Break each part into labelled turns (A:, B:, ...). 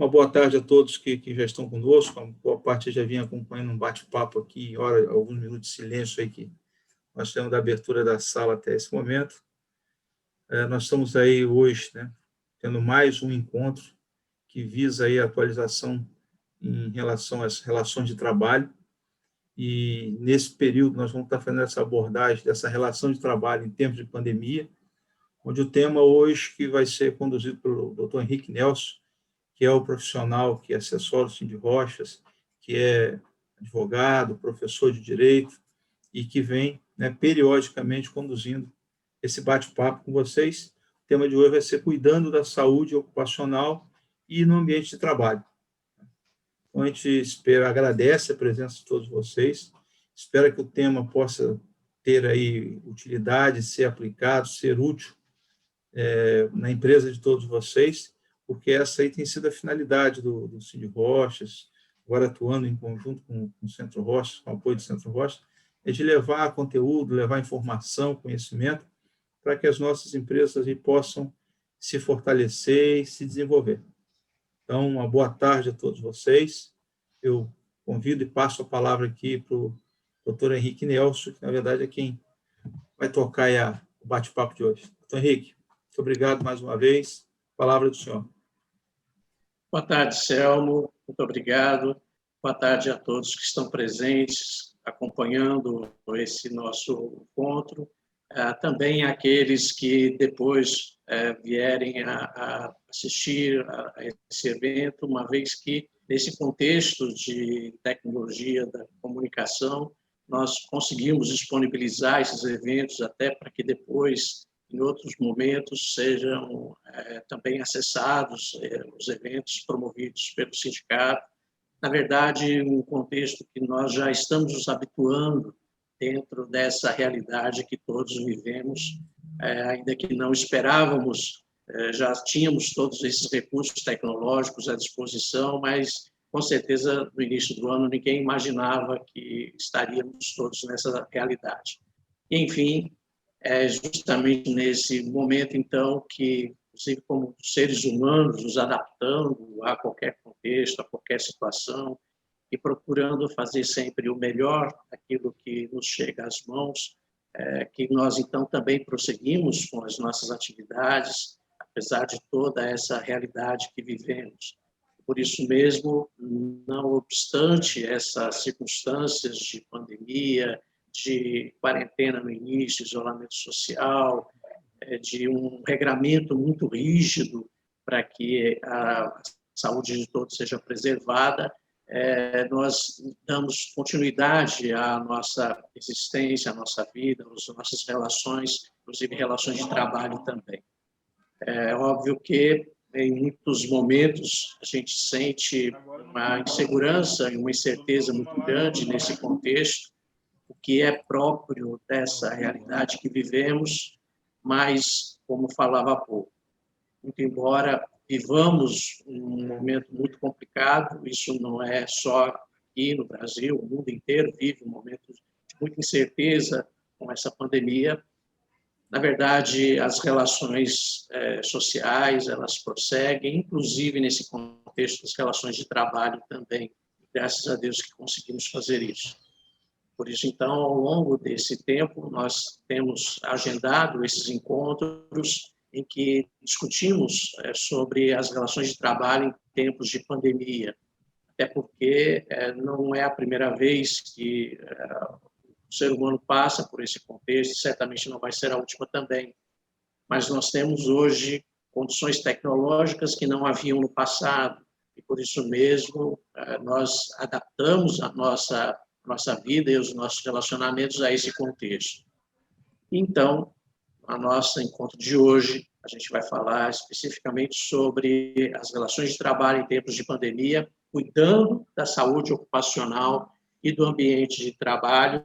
A: Uma boa tarde a todos que já estão conosco. A boa parte já vinha acompanhando um bate-papo aqui, alguns minutos de silêncio aí que nós temos da abertura da sala até esse momento. Nós estamos aí hoje, né, tendo mais um encontro que visa aí a atualização em relação às relações de trabalho. E nesse período nós vamos estar fazendo essa abordagem dessa relação de trabalho em tempos de pandemia, onde o tema hoje que vai ser conduzido pelo Dr. Henrique Nelson, que é o profissional que é assessor do Cindy Rochas, que é advogado, professor de direito e que vem, né, periodicamente conduzindo esse bate-papo com vocês. O tema de hoje vai ser cuidando da saúde ocupacional e no ambiente de trabalho. Então, a gente agradece a presença de todos vocês, espera que o tema possa ter aí utilidade, ser aplicado, ser útil na empresa de todos vocês, porque essa aí tem sido a finalidade do Cindy Rochas, agora atuando em conjunto com o Centro Rochas, com o apoio do Centro Rochas, é de levar conteúdo, levar informação, conhecimento, para que as nossas empresas aí possam se fortalecer e se desenvolver. Então, uma boa tarde a todos vocês. Eu convido e passo a palavra aqui para o doutor Henrique Nelson, que, na verdade, é quem vai tocar aí o bate-papo de hoje. Doutor Henrique, muito obrigado mais uma vez. Palavra do senhor.
B: Boa tarde, Selmo. Muito obrigado. Boa tarde a todos que estão presentes, acompanhando esse nosso encontro. Também aqueles que depois vierem a assistir a esse evento, uma vez que, nesse contexto de tecnologia da comunicação, nós conseguimos disponibilizar esses eventos até para que depois, em outros momentos, sejam também acessados os eventos promovidos pelo sindicato. Na verdade, um contexto que nós já estamos nos habituando dentro dessa realidade que todos vivemos, ainda que não esperávamos, já tínhamos todos esses recursos tecnológicos à disposição, mas, com certeza, no início do ano, ninguém imaginava que estaríamos todos nessa realidade. Enfim, é justamente nesse momento, então, que, inclusive como seres humanos, nos adaptando a qualquer contexto, a qualquer situação, e procurando fazer sempre o melhor, aquilo que nos chega às mãos, que nós, então, também prosseguimos com as nossas atividades, apesar de toda essa realidade que vivemos. Por isso mesmo, não obstante essas circunstâncias de pandemia, de quarentena no início, isolamento social, de um regramento muito rígido para que a saúde de todos seja preservada, nós damos continuidade à nossa existência, à nossa vida, às nossas relações, inclusive relações de trabalho também. É óbvio que, em muitos momentos, a gente sente uma insegurança e uma incerteza muito grande nesse contexto, o que é próprio dessa realidade que vivemos, mas, como falava há pouco, muito embora vivamos um momento muito complicado, isso não é só aqui no Brasil, o mundo inteiro vive um momento de muita incerteza com essa pandemia. Na verdade, as relações sociais, elas prosseguem, inclusive nesse contexto, as relações de trabalho também, graças a Deus que conseguimos fazer isso. Por isso, então, ao longo desse tempo, nós temos agendado esses encontros em que discutimos sobre as relações de trabalho em tempos de pandemia, até porque não é a primeira vez que o ser humano passa por esse contexto, e certamente não vai ser a última também. Mas nós temos hoje condições tecnológicas que não haviam no passado, e por isso mesmo nós adaptamos a nossa vida e os nossos relacionamentos a esse contexto. Então, no nosso encontro de hoje, a gente vai falar especificamente sobre as relações de trabalho em tempos de pandemia, cuidando da saúde ocupacional e do ambiente de trabalho,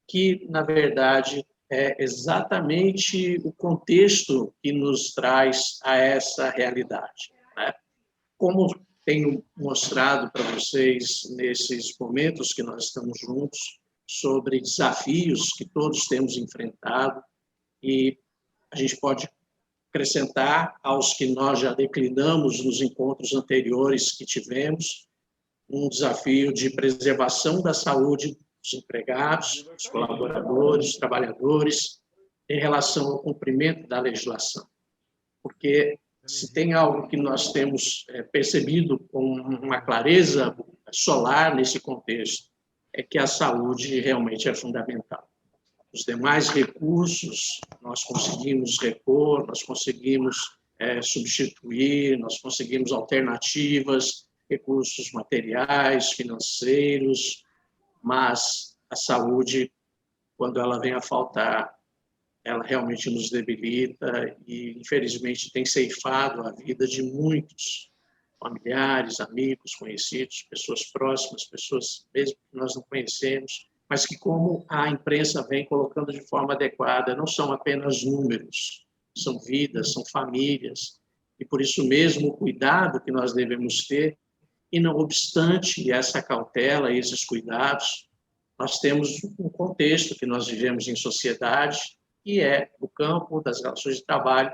B: que, na verdade, é exatamente o contexto que nos traz a essa realidade, né? Como tenho mostrado para vocês nesses momentos que nós estamos juntos, sobre desafios que todos temos enfrentado, e a gente pode acrescentar aos que nós já declinamos nos encontros anteriores que tivemos, um desafio de preservação da saúde dos empregados, dos colaboradores, dos trabalhadores, em relação ao cumprimento da legislação. Porque se tem algo que nós temos percebido com uma clareza solar nesse contexto, é que a saúde realmente é fundamental. Os demais recursos nós conseguimos repor, nós conseguimos substituir, nós conseguimos alternativas, recursos materiais, financeiros, mas a saúde, quando ela vem a faltar, ela realmente nos debilita e, infelizmente, tem ceifado a vida de muitos familiares, amigos, conhecidos, pessoas próximas, pessoas mesmo que nós não conhecemos, mas que, como a imprensa vem colocando de forma adequada, não são apenas números, são vidas, são famílias, e por isso mesmo o cuidado que nós devemos ter, e não obstante essa cautela e esses cuidados, nós temos um contexto que nós vivemos em sociedade, que é o campo das relações de trabalho,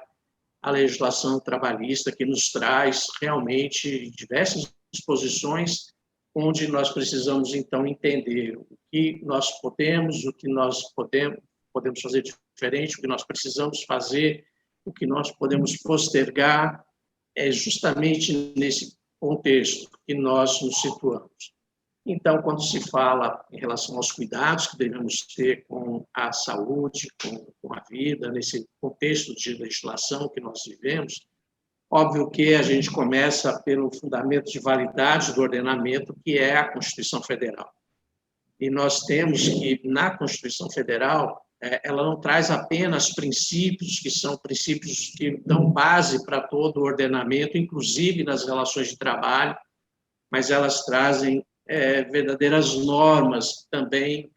B: a legislação trabalhista, que nos traz realmente diversas disposições onde nós precisamos, então, entender o que nós podemos, o que nós podemos fazer diferente, o que nós precisamos fazer, o que nós podemos postergar. É justamente nesse contexto que nós nos situamos. Então, quando se fala em relação aos cuidados que devemos ter com a saúde, com a vida, nesse contexto de legislação que nós vivemos, óbvio que a gente começa pelo fundamento de validade do ordenamento, que é a Constituição Federal. E nós temos que, na Constituição Federal, ela não traz apenas princípios, que são princípios que dão base para todo o ordenamento, inclusive nas relações de trabalho, mas elas trazem verdadeiras normas que também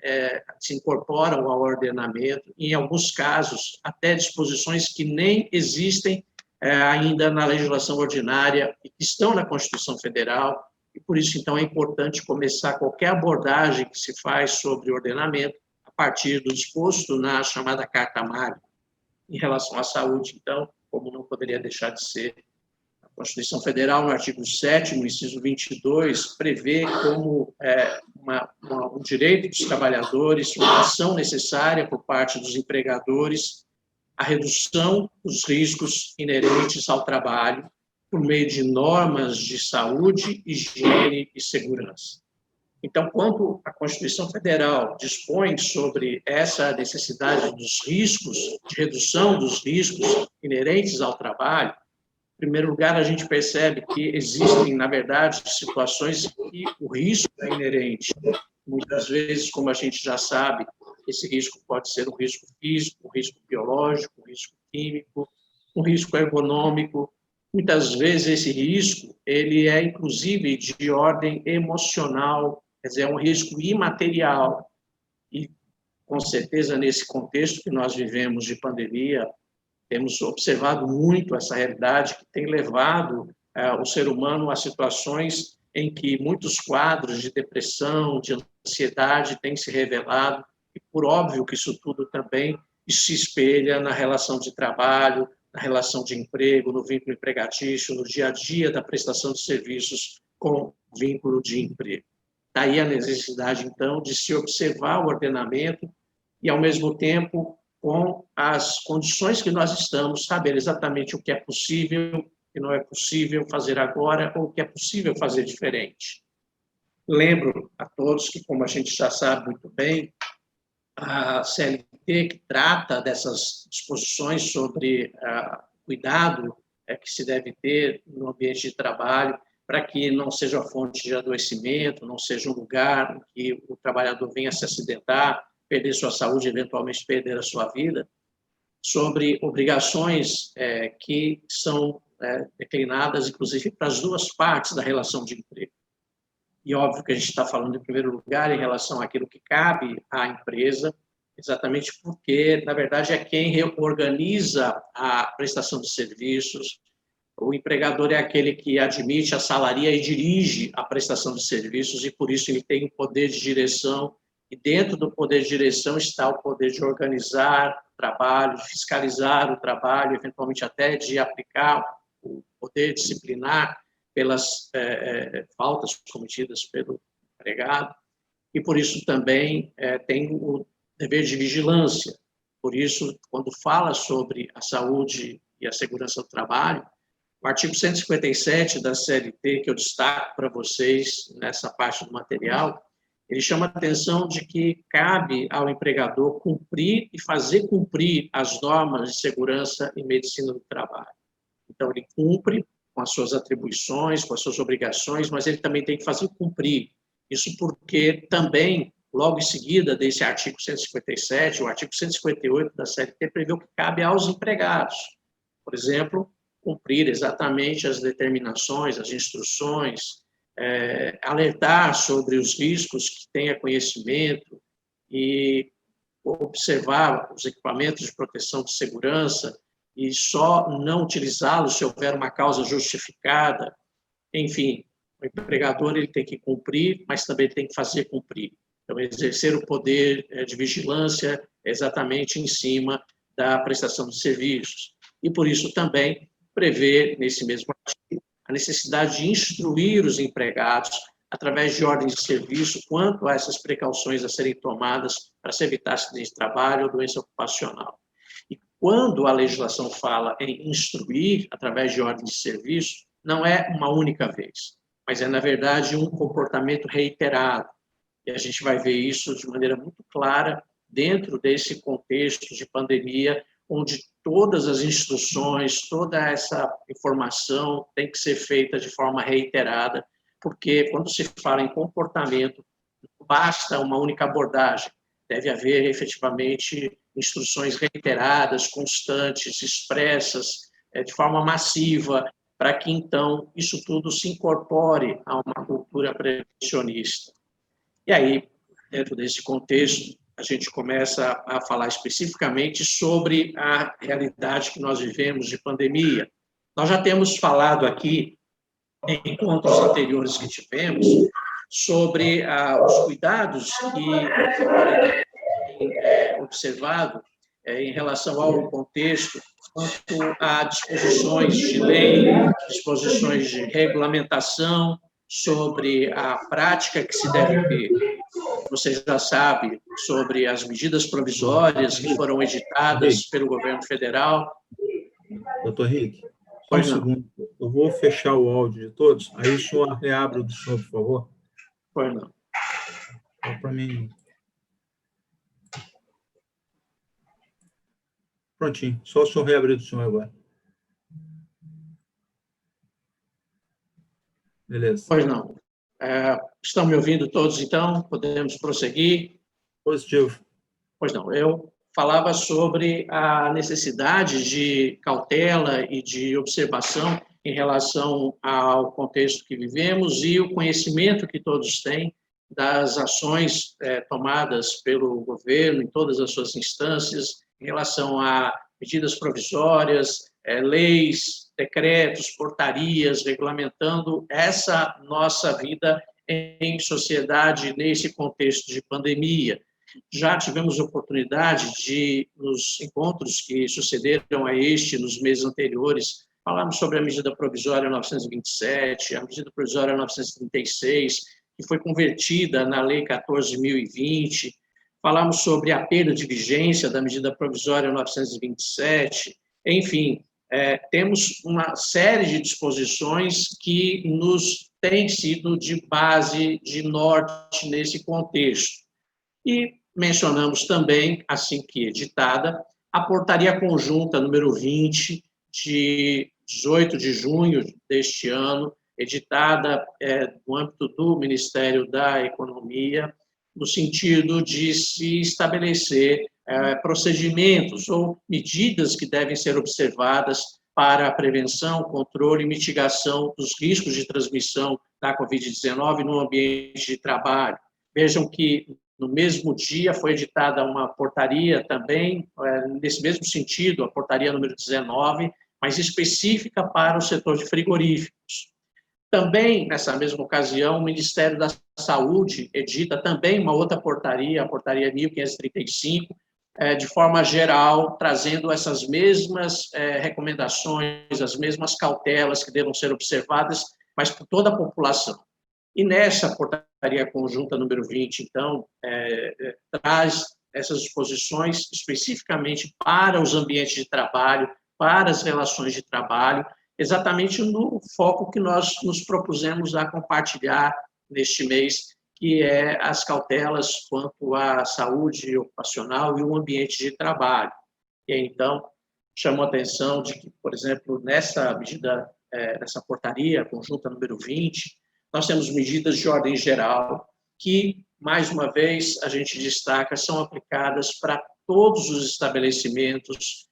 B: se incorporam ao ordenamento, e, em alguns casos, até disposições que nem existem ainda na legislação ordinária e que estão na Constituição Federal, e por isso, então, é importante começar qualquer abordagem que se faz sobre ordenamento a partir do disposto na chamada Carta Magna. Em relação à saúde, então, como não poderia deixar de ser, a Constituição Federal, no artigo 7º, inciso 22, prevê como um direito dos trabalhadores, uma ação necessária por parte dos empregadores, a redução dos riscos inerentes ao trabalho por meio de normas de saúde, higiene e segurança. Então, quando a Constituição Federal dispõe sobre essa necessidade dos riscos, de redução dos riscos inerentes ao trabalho, em primeiro lugar, a gente percebe que existem, na verdade, situações que o risco é inerente. Muitas vezes, como a gente já sabe, esse risco pode ser um risco físico, um risco biológico, um risco químico, um risco ergonômico. Muitas vezes esse risco ele é, inclusive, de ordem emocional, quer dizer, é um risco imaterial. E, com certeza, nesse contexto que nós vivemos de pandemia, temos observado muito essa realidade que tem levado o ser humano a situações em que muitos quadros de depressão, de ansiedade têm se revelado, e por óbvio que isso tudo também se espelha na relação de trabalho, na relação de emprego, no vínculo empregatício, no dia a dia da prestação de serviços com vínculo de emprego. Daí a necessidade, então, de se observar o ordenamento e, ao mesmo tempo, com as condições que nós estamos, saber exatamente o que é possível, o que não é possível fazer agora, ou o que é possível fazer diferente. Lembro a todos que, como a gente já sabe muito bem, a CLT, que trata dessas disposições sobre cuidado que se deve ter no ambiente de trabalho, para que não seja fonte de adoecimento, não seja um lugar em que o trabalhador venha se acidentar, perder sua saúde, eventualmente perder a sua vida, sobre obrigações que são declinadas, inclusive, para as duas partes da relação de emprego. E óbvio que a gente está falando, em primeiro lugar, em relação àquilo que cabe à empresa, exatamente porque, na verdade, é quem reorganiza a prestação de serviços. O empregador é aquele que admite, assalaria e dirige a prestação de serviços, e, por isso, ele tem um poder de direção E dentro do poder de direção está o poder de organizar o trabalho, de fiscalizar o trabalho, eventualmente até de aplicar o poder disciplinar pelas faltas cometidas pelo empregado. E, por isso, também tem o dever de vigilância. Por isso, quando fala sobre a saúde e a segurança do trabalho, o artigo 157 da CLT, que eu destaco para vocês nessa parte do material, ele chama a atenção de que cabe ao empregador cumprir e fazer cumprir as normas de segurança e medicina do trabalho. Então, ele cumpre com as suas atribuições, com as suas obrigações, mas ele também tem que fazer cumprir. Isso porque também, logo em seguida desse artigo 157, o artigo 158 da CLT prevê o que cabe aos empregados. Por exemplo, cumprir exatamente as determinações, as instruções, alertar sobre os riscos que tenha conhecimento e observar os equipamentos de proteção de segurança e só não utilizá-los se houver uma causa justificada. Enfim, o empregador ele tem que cumprir, mas também tem que fazer cumprir. Então, exercer o poder de vigilância exatamente em cima da prestação de serviços. E, por isso, também prevê, nesse mesmo artigo, a necessidade de instruir os empregados, através de ordens de serviço, quanto a essas precauções a serem tomadas para se evitar acidente de trabalho ou doença ocupacional. E quando a legislação fala em instruir, através de ordens de serviço, não é uma única vez, mas é, na verdade, um comportamento reiterado. E a gente vai ver isso de maneira muito clara dentro desse contexto de pandemia, onde todas as instruções, toda essa informação tem que ser feita de forma reiterada, porque quando se fala em comportamento, não basta uma única abordagem, deve haver efetivamente instruções reiteradas, constantes, expressas, de forma massiva, para que então isso tudo se incorpore a uma cultura prevencionista. E aí, dentro desse contexto, a gente começa a falar especificamente sobre a realidade que nós vivemos de pandemia. Nós já temos falado aqui, em encontros anteriores que tivemos, sobre os cuidados que observado em relação ao contexto, quanto a disposições de lei, disposições de regulamentação sobre a prática que se deve ter. Você já sabe sobre as medidas provisórias que foram editadas pelo governo federal.
A: Doutor Rick, só um segundo. Eu vou fechar o áudio de todos, aí o senhor reabre o do senhor, por favor.
B: Pois não.
A: Para mim. Prontinho. Só o senhor reabrir do senhor agora. Beleza.
B: Pois não. Estão me ouvindo todos, então? Podemos prosseguir?
A: Positivo.
B: Pois não. Eu falava sobre a necessidade de cautela e de observação em relação ao contexto que vivemos e o conhecimento que todos têm das ações tomadas pelo governo em todas as suas instâncias em relação a medidas provisórias, leis, decretos, portarias, regulamentando essa nossa vida em sociedade nesse contexto de pandemia. Já tivemos oportunidade de, nos encontros que sucederam a este, nos meses anteriores, falarmos sobre a medida provisória 927, a medida provisória 936, que foi convertida na Lei 14.020, falamos sobre a perda de vigência da medida provisória 927, enfim, temos uma série de disposições que nos têm sido de base, de norte nesse contexto. E mencionamos também, assim que editada, a portaria conjunta número 20, de 18 de junho deste ano, editada no âmbito do Ministério da Economia, no sentido de se estabelecer procedimentos ou medidas que devem ser observadas para a prevenção, controle e mitigação dos riscos de transmissão da Covid-19 no ambiente de trabalho. Vejam que, no mesmo dia, foi editada uma portaria também, nesse mesmo sentido, a portaria número 19, mas específica para o setor de frigoríficos. Também, nessa mesma ocasião, o Ministério da Saúde edita também uma outra portaria, a portaria 1535, de forma geral, trazendo essas mesmas recomendações, as mesmas cautelas que devam ser observadas, mas por toda a população. E nessa portaria conjunta número 20, então, traz essas disposições especificamente para os ambientes de trabalho, para as relações de trabalho, exatamente no foco que nós nos propusemos a compartilhar neste mês, que é as cautelas quanto à saúde ocupacional e o ambiente de trabalho. E então, chamou a atenção de que, por exemplo, nessa medida, nessa portaria conjunta número 20, nós temos medidas de ordem geral que, mais uma vez, a gente destaca, são aplicadas para todos os estabelecimentos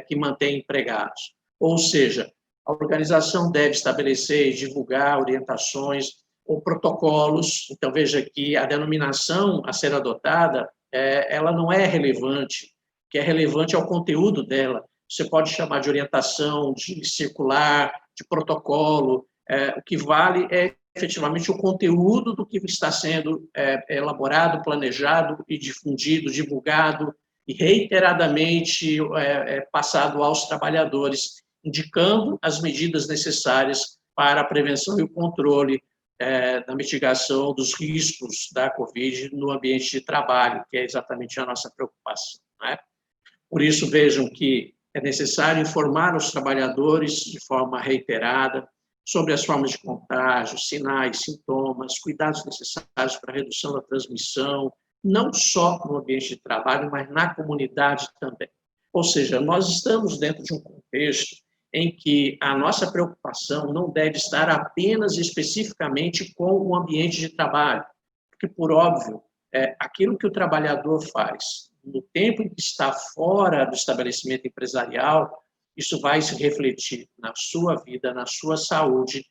B: que mantêm empregados. Ou seja, a organização deve estabelecer e divulgar orientações ou protocolos. Então, veja que a denominação a ser adotada, ela não é relevante. O que é relevante é o conteúdo dela. Você pode chamar de orientação, de circular, de protocolo. O que vale é efetivamente o conteúdo do que está sendo elaborado, planejado e difundido, divulgado e reiteradamente passado aos trabalhadores, indicando as medidas necessárias para a prevenção e o controle da mitigação dos riscos da Covid no ambiente de trabalho, que é exatamente a nossa preocupação, né? Por isso, vejam que é necessário informar os trabalhadores de forma reiterada sobre as formas de contágio, sinais, sintomas, cuidados necessários para a redução da transmissão, não só no ambiente de trabalho, mas na comunidade também. Ou seja, nós estamos dentro de um contexto em que a nossa preocupação não deve estar apenas especificamente com o ambiente de trabalho, porque, por óbvio, aquilo que o trabalhador faz no tempo em que está fora do estabelecimento empresarial, isso vai se refletir na sua vida, na sua saúde,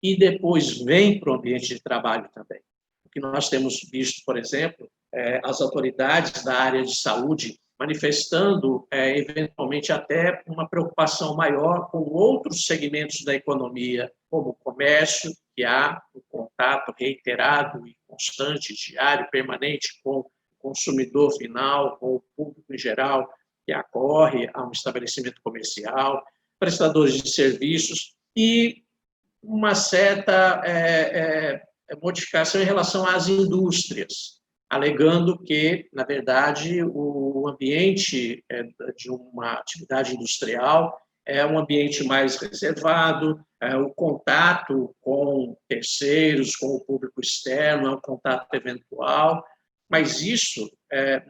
B: e depois vem para o ambiente de trabalho também. O que nós temos visto, por exemplo, as autoridades da área de saúde manifestando, eventualmente, até uma preocupação maior com outros segmentos da economia, como o comércio, que há um contato reiterado e constante, diário, permanente com o consumidor final, com o público em geral, que acorre a um estabelecimento comercial, prestadores de serviços e uma certa modificação em relação às indústrias, alegando que, na verdade, o ambiente de uma atividade industrial é um ambiente mais reservado, o contato com terceiros, com o público externo, é um contato eventual, mas isso,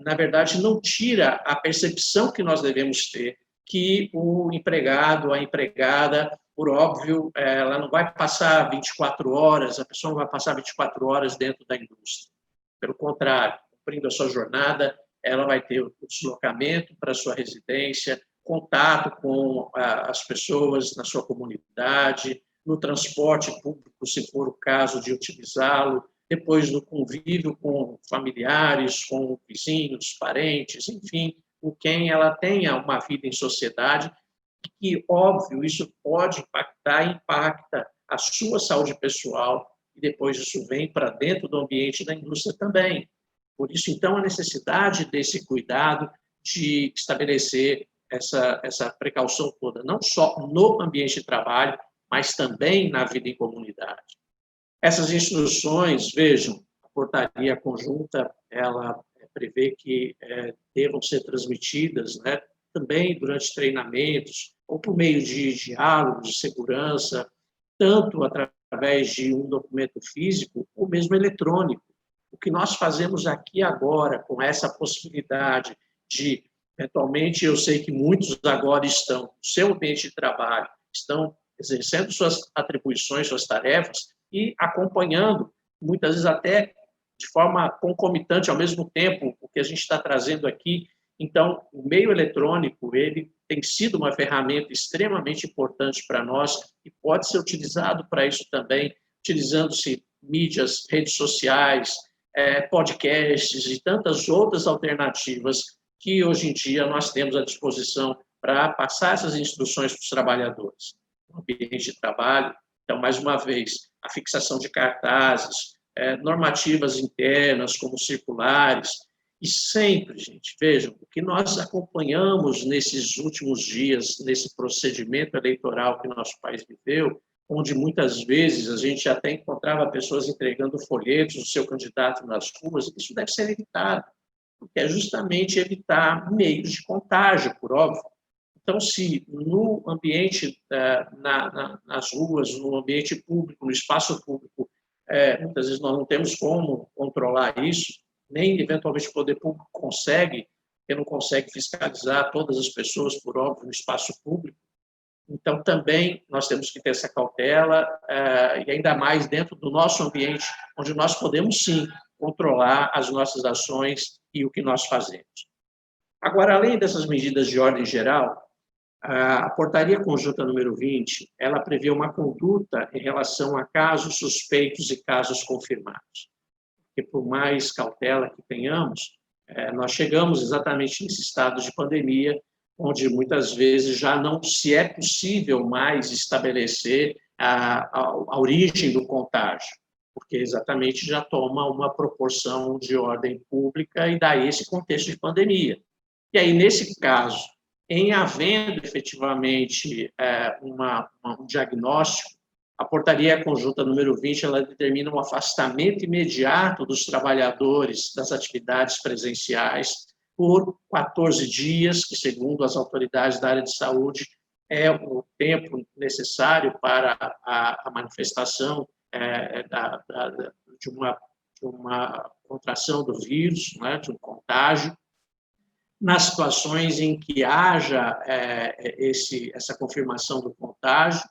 B: na verdade, não tira a percepção que nós devemos ter que o empregado, a empregada, por óbvio, ela não vai passar 24 horas, a pessoa não vai passar 24 horas dentro da indústria. Pelo contrário, cumprindo a sua jornada, ela vai ter o deslocamento para a sua residência, contato com as pessoas na sua comunidade, no transporte público, se for o caso de utilizá-lo, depois do convívio com familiares, com vizinhos, parentes, enfim, com quem ela tenha uma vida em sociedade, que, óbvio, isso pode impactar, impacta a sua saúde pessoal, e depois isso vem para dentro do ambiente da indústria também. Por isso, então, a necessidade desse cuidado de estabelecer essa precaução toda, não só no ambiente de trabalho, mas também na vida em comunidade. Essas instruções, vejam, a portaria conjunta, ela prevê que devam ser transmitidas, né, também durante treinamentos, ou por meio de diálogos de segurança, tanto através de um documento físico ou mesmo eletrônico. O que nós fazemos aqui agora, com essa possibilidade de, eventualmente, eu sei que muitos agora estão no seu ambiente de trabalho, estão exercendo suas atribuições, suas tarefas, e acompanhando, muitas vezes até de forma concomitante, ao mesmo tempo, o que a gente está trazendo aqui. Então, o meio eletrônico, ele tem sido uma ferramenta extremamente importante para nós e pode ser utilizado para isso também, utilizando-se mídias, redes sociais, podcasts e tantas outras alternativas que hoje em dia nós temos à disposição para passar essas instruções para os trabalhadores. No ambiente de trabalho, Então, mais uma vez, a fixação de cartazes, normativas internas, como circulares, e sempre, gente, vejam, o que nós acompanhamos nesses últimos dias, nesse procedimento eleitoral que nosso país viveu, onde muitas vezes a gente até encontrava pessoas entregando folhetos do seu candidato nas ruas, isso deve ser evitado, porque é justamente evitar meios de contágio, por óbvio. Então, se no ambiente, nas ruas, no ambiente público, no espaço público, muitas vezes nós não temos como controlar isso, nem eventualmente o poder público consegue, porque não consegue fiscalizar todas as pessoas, por óbvio, no espaço público. Então, também nós temos que ter essa cautela, e ainda mais dentro do nosso ambiente, onde nós podemos, sim, controlar as nossas ações e o que nós fazemos. Agora, além dessas medidas de ordem geral, a Portaria Conjunta número 20, ela prevê uma conduta em relação a casos suspeitos e casos confirmados. Porque, por mais cautela que tenhamos, nós chegamos exatamente nesse estado de pandemia, onde muitas vezes já não se é possível mais estabelecer a origem do contágio, porque exatamente já toma uma proporção de ordem pública e dá esse contexto de pandemia. E aí, nesse caso, em havendo efetivamente um diagnóstico, a Portaria Conjunta número 20, ela determina um afastamento imediato dos trabalhadores das atividades presenciais por 14 dias, que, segundo as autoridades da área de saúde, é o tempo necessário para a manifestação de uma contração do vírus, né, de um contágio. Nas situações em que haja essa confirmação do contágio,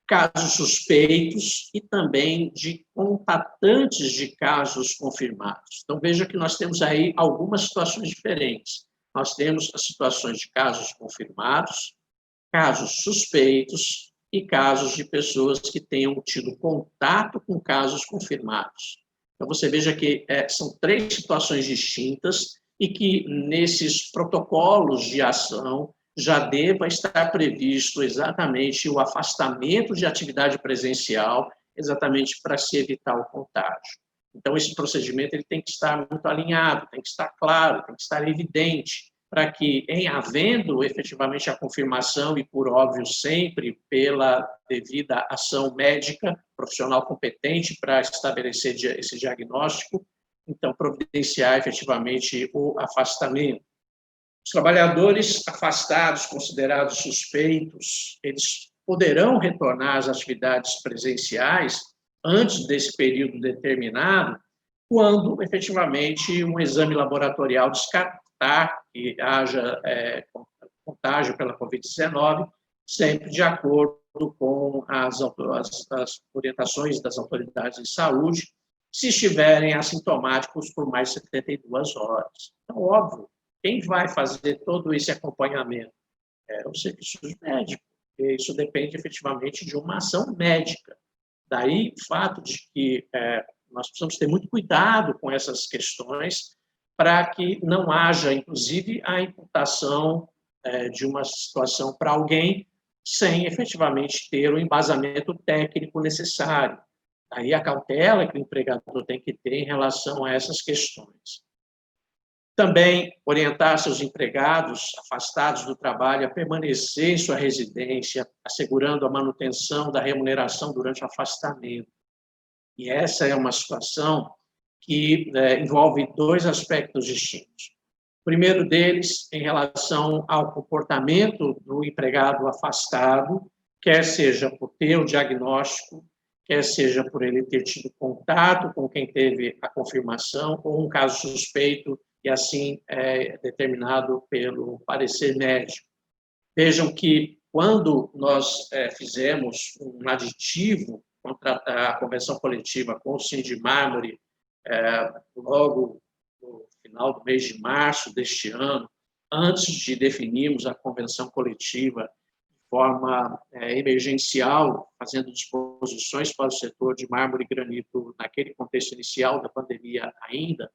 B: casos suspeitos e também de contatantes de casos confirmados. Então, veja que nós temos aí algumas situações diferentes. Nós temos as situações de casos confirmados, casos suspeitos e casos de pessoas que tenham tido contato com casos confirmados. Então, você veja que são 3 situações distintas e que, nesses protocolos de ação, já deva estar previsto exatamente o afastamento de atividade presencial, exatamente para se evitar o contágio. Então, esse procedimento ele tem que estar muito alinhado, tem que estar claro, tem que estar evidente, para que, em havendo efetivamente a confirmação, e por óbvio sempre pela devida ação médica, profissional competente para estabelecer esse diagnóstico, então providenciar efetivamente o afastamento. Os trabalhadores afastados, considerados suspeitos, eles poderão retornar às atividades presenciais antes desse período determinado, quando efetivamente um exame laboratorial descartar que haja contágio pela Covid-19, sempre de acordo com as orientações das autoridades de saúde, se estiverem assintomáticos por mais de 72 horas. Então, óbvio, quem vai fazer todo esse acompanhamento? Os serviços médicos. Isso depende efetivamente de uma ação médica. Daí o fato de que nós precisamos ter muito cuidado com essas questões para que não haja, inclusive, a imputação de uma situação para alguém sem efetivamente ter o embasamento técnico necessário. Aí a cautela que o empregador tem que ter em relação a essas questões. Também orientar seus empregados afastados do trabalho a permanecer em sua residência, assegurando a manutenção da remuneração durante o afastamento. E essa é uma situação que envolve 2 aspectos distintos. O primeiro deles, em relação ao comportamento do empregado afastado, quer seja por ter o diagnóstico, quer seja por ele ter tido contato com quem teve a confirmação ou um caso suspeito e assim determinado pelo parecer médico. Vejam que quando nós fizemos um aditivo contra a convenção coletiva com o Sindimármore, logo no final do mês de março deste ano, antes de definirmos a convenção coletiva de forma emergencial, fazendo disposições para o setor de mármore e granito naquele contexto inicial da pandemia ainda,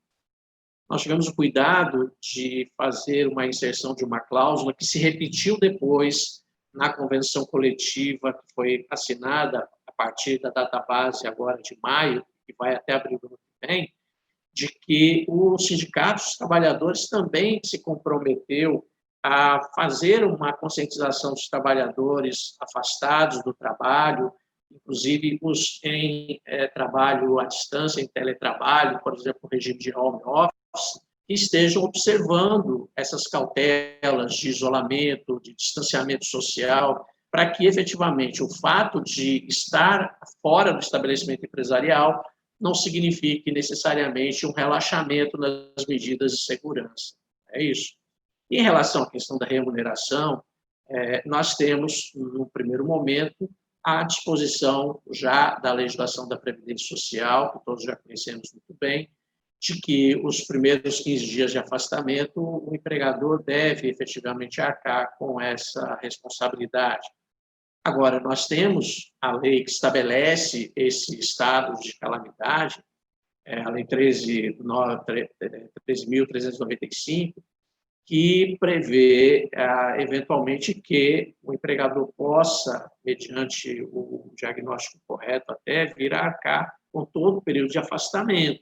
B: nós tivemos o cuidado de fazer uma inserção de uma cláusula que se repetiu depois na convenção coletiva que foi assinada a partir da database agora de maio, que vai até abril do ano que vem, de que o Sindicato dos Trabalhadores também se comprometeu a fazer uma conscientização dos trabalhadores afastados do trabalho, inclusive os em trabalho à distância, em teletrabalho, por exemplo, o regime de home office, que estejam observando essas cautelas de isolamento, de distanciamento social, para que, efetivamente, o fato de estar fora do estabelecimento empresarial não signifique necessariamente um relaxamento nas medidas de segurança. É isso. Em relação à questão da remuneração, nós temos, no primeiro momento, à disposição já da legislação da Previdência Social, que todos já conhecemos muito bem, de que os primeiros 15 dias de afastamento, o empregador deve efetivamente arcar com essa responsabilid13. Agora, nós temos a lei que estabelece esse estado de calamidade, a Lei 13.395, que prevê, eventualmente, que o empregador possa, mediante o diagnóstico correto, até vir a arcar com todo o período de afastamento.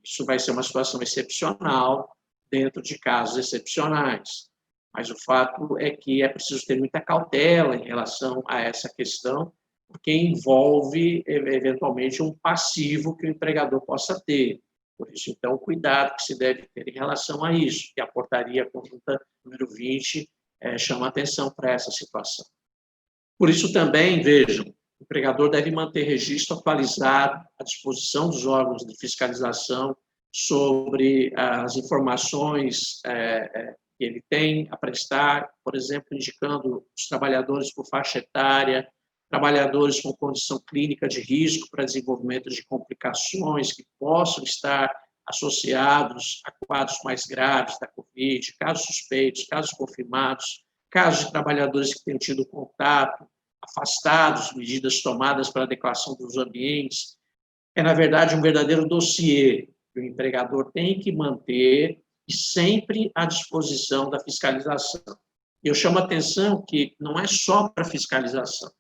B: Isso vai ser uma situação excepcional, dentro de casos excepcionais. Mas o fato é que é preciso ter muita cautela em relação a essa questão, porque envolve, eventualmente, um passivo que o empregador possa ter. Por isso, então, o cuidado que se deve ter em relação a isso. E a portaria conjunta número 20 chama atenção para essa situação. Por isso também, vejam, o empregador deve manter registro atualizado à disposição dos órgãos de fiscalização sobre as informações que ele tem a prestar, por exemplo, indicando os trabalhadores por faixa etária, trabalhadores com condição clínica de risco para desenvolvimento de complicações que possam estar associados a quadros mais graves da Covid, casos suspeitos, casos confirmados, casos de trabalhadores que tenham tido contato, afastados, medidas tomadas para adequação dos ambientes. Na verdade, um verdadeiro dossiê que o empregador tem que manter e sempre à disposição da fiscalização. Eu chamo a atenção que não é só para fiscalização,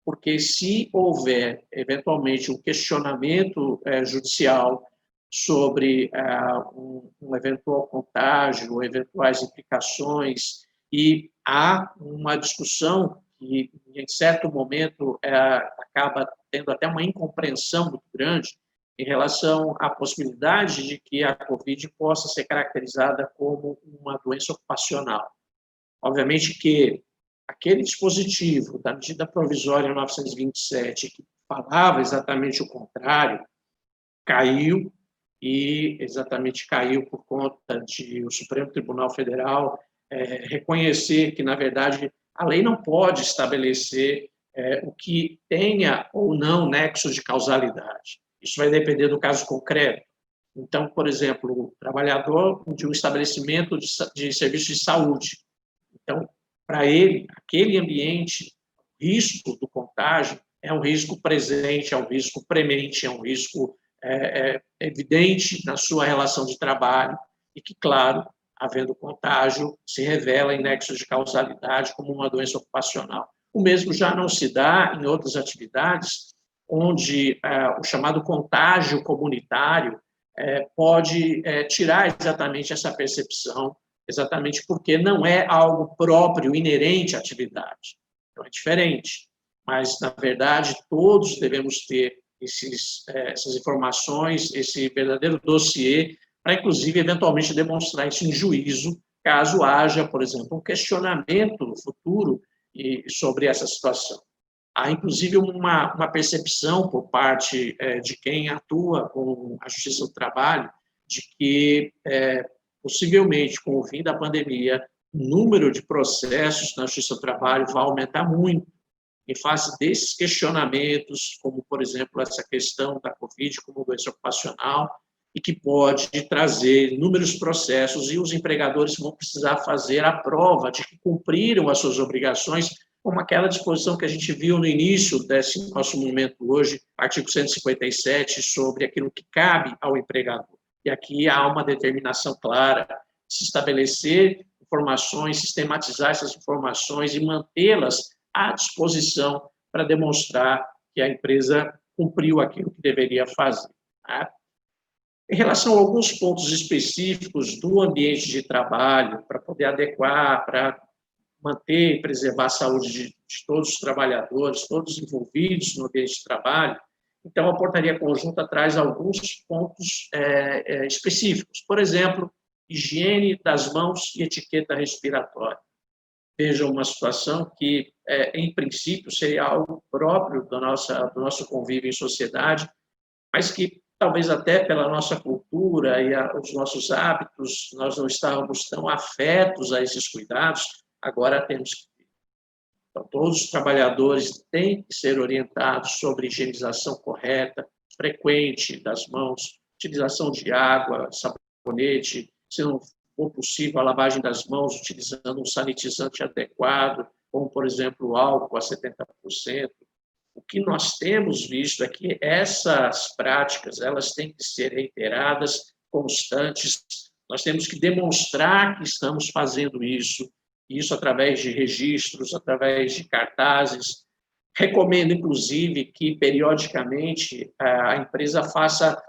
B: porque se houver, eventualmente, um questionamento judicial sobre um eventual contágio, ou eventuais implicações, e há uma discussão que, em certo momento, acaba tendo até uma incompreensão muito grande em relação à possibilidade de que a Covid possa ser caracterizada como uma doença ocupacional. Obviamente que aquele dispositivo da medida provisória 927, que falava exatamente o contrário, caiu, e exatamente caiu por conta de o Supremo Tribunal Federal reconhecer que, na verdade, a lei não pode estabelecer o que tenha ou não nexo de causalidade. Isso vai depender do caso concreto. Então, por exemplo, o trabalhador de um estabelecimento de serviço de saúde. Então, para ele, aquele ambiente, o risco do contágio é um risco presente, é um risco premente, é um risco evidente na sua relação de trabalho e que, claro, havendo contágio, se revela em nexo de causalidade como uma doença ocupacional. O mesmo já não se dá em outras atividades, onde o chamado contágio comunitário pode tirar exatamente essa percepção, exatamente porque não é algo próprio, inerente à atividade. Então, é diferente. Mas, na verdade, todos devemos ter essas informações, esse verdadeiro dossiê, para, inclusive, eventualmente demonstrar isso em juízo, caso haja, por exemplo, um questionamento no futuro sobre essa situação. Há, inclusive, uma percepção por parte de quem atua com a Justiça do Trabalho de que, possivelmente, com o fim da pandemia, o número de processos na Justiça do Trabalho vai aumentar muito em face desses questionamentos, como, por exemplo, essa questão da Covid como doença ocupacional, e que pode trazer inúmeros processos, e os empregadores vão precisar fazer a prova de que cumpriram as suas obrigações, como aquela disposição que a gente viu no início desse nosso momento hoje, artigo 157, sobre aquilo que cabe ao empregador. E aqui há uma determinação clara de se estabelecer informações, sistematizar essas informações e mantê-las à disposição para demonstrar que a empresa cumpriu aquilo que deveria fazer. Tá? Em relação a alguns pontos específicos do ambiente de trabalho, para poder adequar, para manter e preservar a saúde de todos os trabalhadores, todos envolvidos no ambiente de trabalho, então a portaria conjunta traz alguns pontos específicos. Por exemplo, higiene das mãos e etiqueta respiratória. Veja uma situação que, em princípio, seria algo próprio do nosso convívio em sociedade, mas que talvez até pela nossa cultura e os nossos hábitos, nós não estávamos tão afetos a esses cuidados, agora temos que ter. Então, todos os trabalhadores têm que ser orientados sobre higienização correta, frequente das mãos, utilização de água, sabonete, se não for possível, a lavagem das mãos utilizando um sanitizante adequado, como, por exemplo, o álcool a 70%. O que nós temos visto é que essas práticas elas têm que ser reiteradas, constantes. Nós temos que demonstrar que estamos fazendo isso através de registros, através de cartazes. Recomendo, inclusive, que, periodicamente, a empresa faça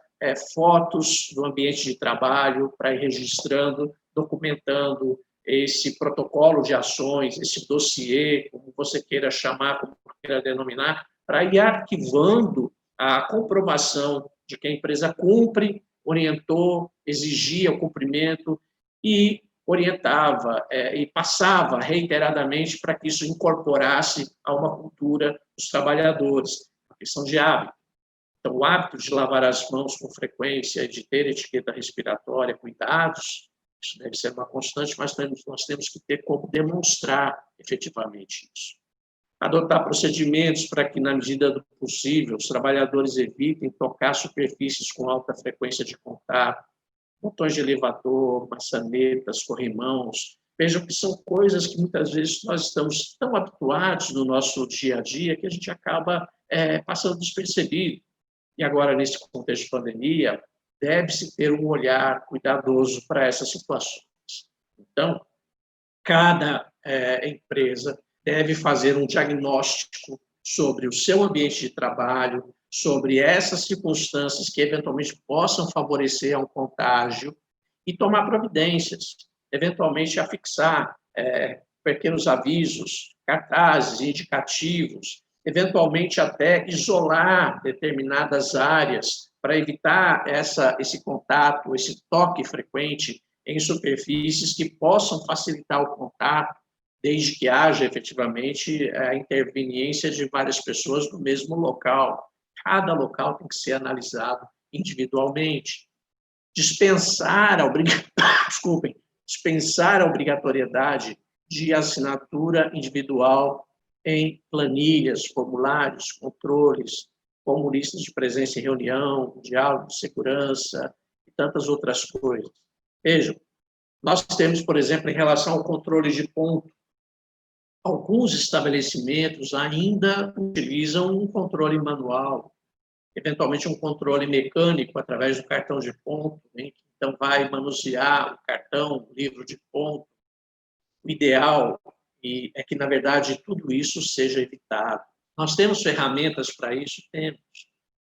B: fotos do ambiente de trabalho para ir registrando, documentando esse protocolo de ações, esse dossiê, como você queira chamar, como queira denominar, para ir arquivando a comprovação de que a empresa cumpre, orientou, exigia o cumprimento e orientava e passava reiteradamente para que isso incorporasse a uma cultura dos trabalhadores, a questão de hábito. Então, o hábito de lavar as mãos com frequência, de ter etiqueta respiratória, cuidados, isso deve ser uma constante, mas nós temos que ter como demonstrar efetivamente isso. Adotar procedimentos para que, na medida do possível, os trabalhadores evitem tocar superfícies com alta frequência de contato, botões de elevador, maçanetas, corrimãos. Vejam que são coisas que muitas vezes nós estamos tão habituados no nosso dia a dia que a gente acaba passando despercebido. E agora, nesse contexto de pandemia, deve-se ter um olhar cuidadoso para essas situações. Então, cada empresa deve fazer um diagnóstico sobre o seu ambiente de trabalho, sobre essas circunstâncias que eventualmente possam favorecer a um contágio e tomar providências, eventualmente afixar pequenos avisos, cartazes indicativos, eventualmente até isolar determinadas áreas para evitar esse contato, esse toque frequente em superfícies que possam facilitar o contato, desde que haja efetivamente a interveniência de várias pessoas no mesmo local. Cada local tem que ser analisado individualmente. Dispensar a obrigatoriedade de assinatura individual em planilhas, formulários, controles, como listas de presença em reunião, diálogo de segurança e tantas outras coisas. Vejam, nós temos, por exemplo, em relação ao controle de ponto, alguns estabelecimentos ainda utilizam um controle manual, eventualmente um controle mecânico através do cartão de ponto, né? Então vai manusear o cartão, o livro de ponto. O ideal é que, na verdade, tudo isso seja evitado. Nós temos ferramentas para isso? Temos.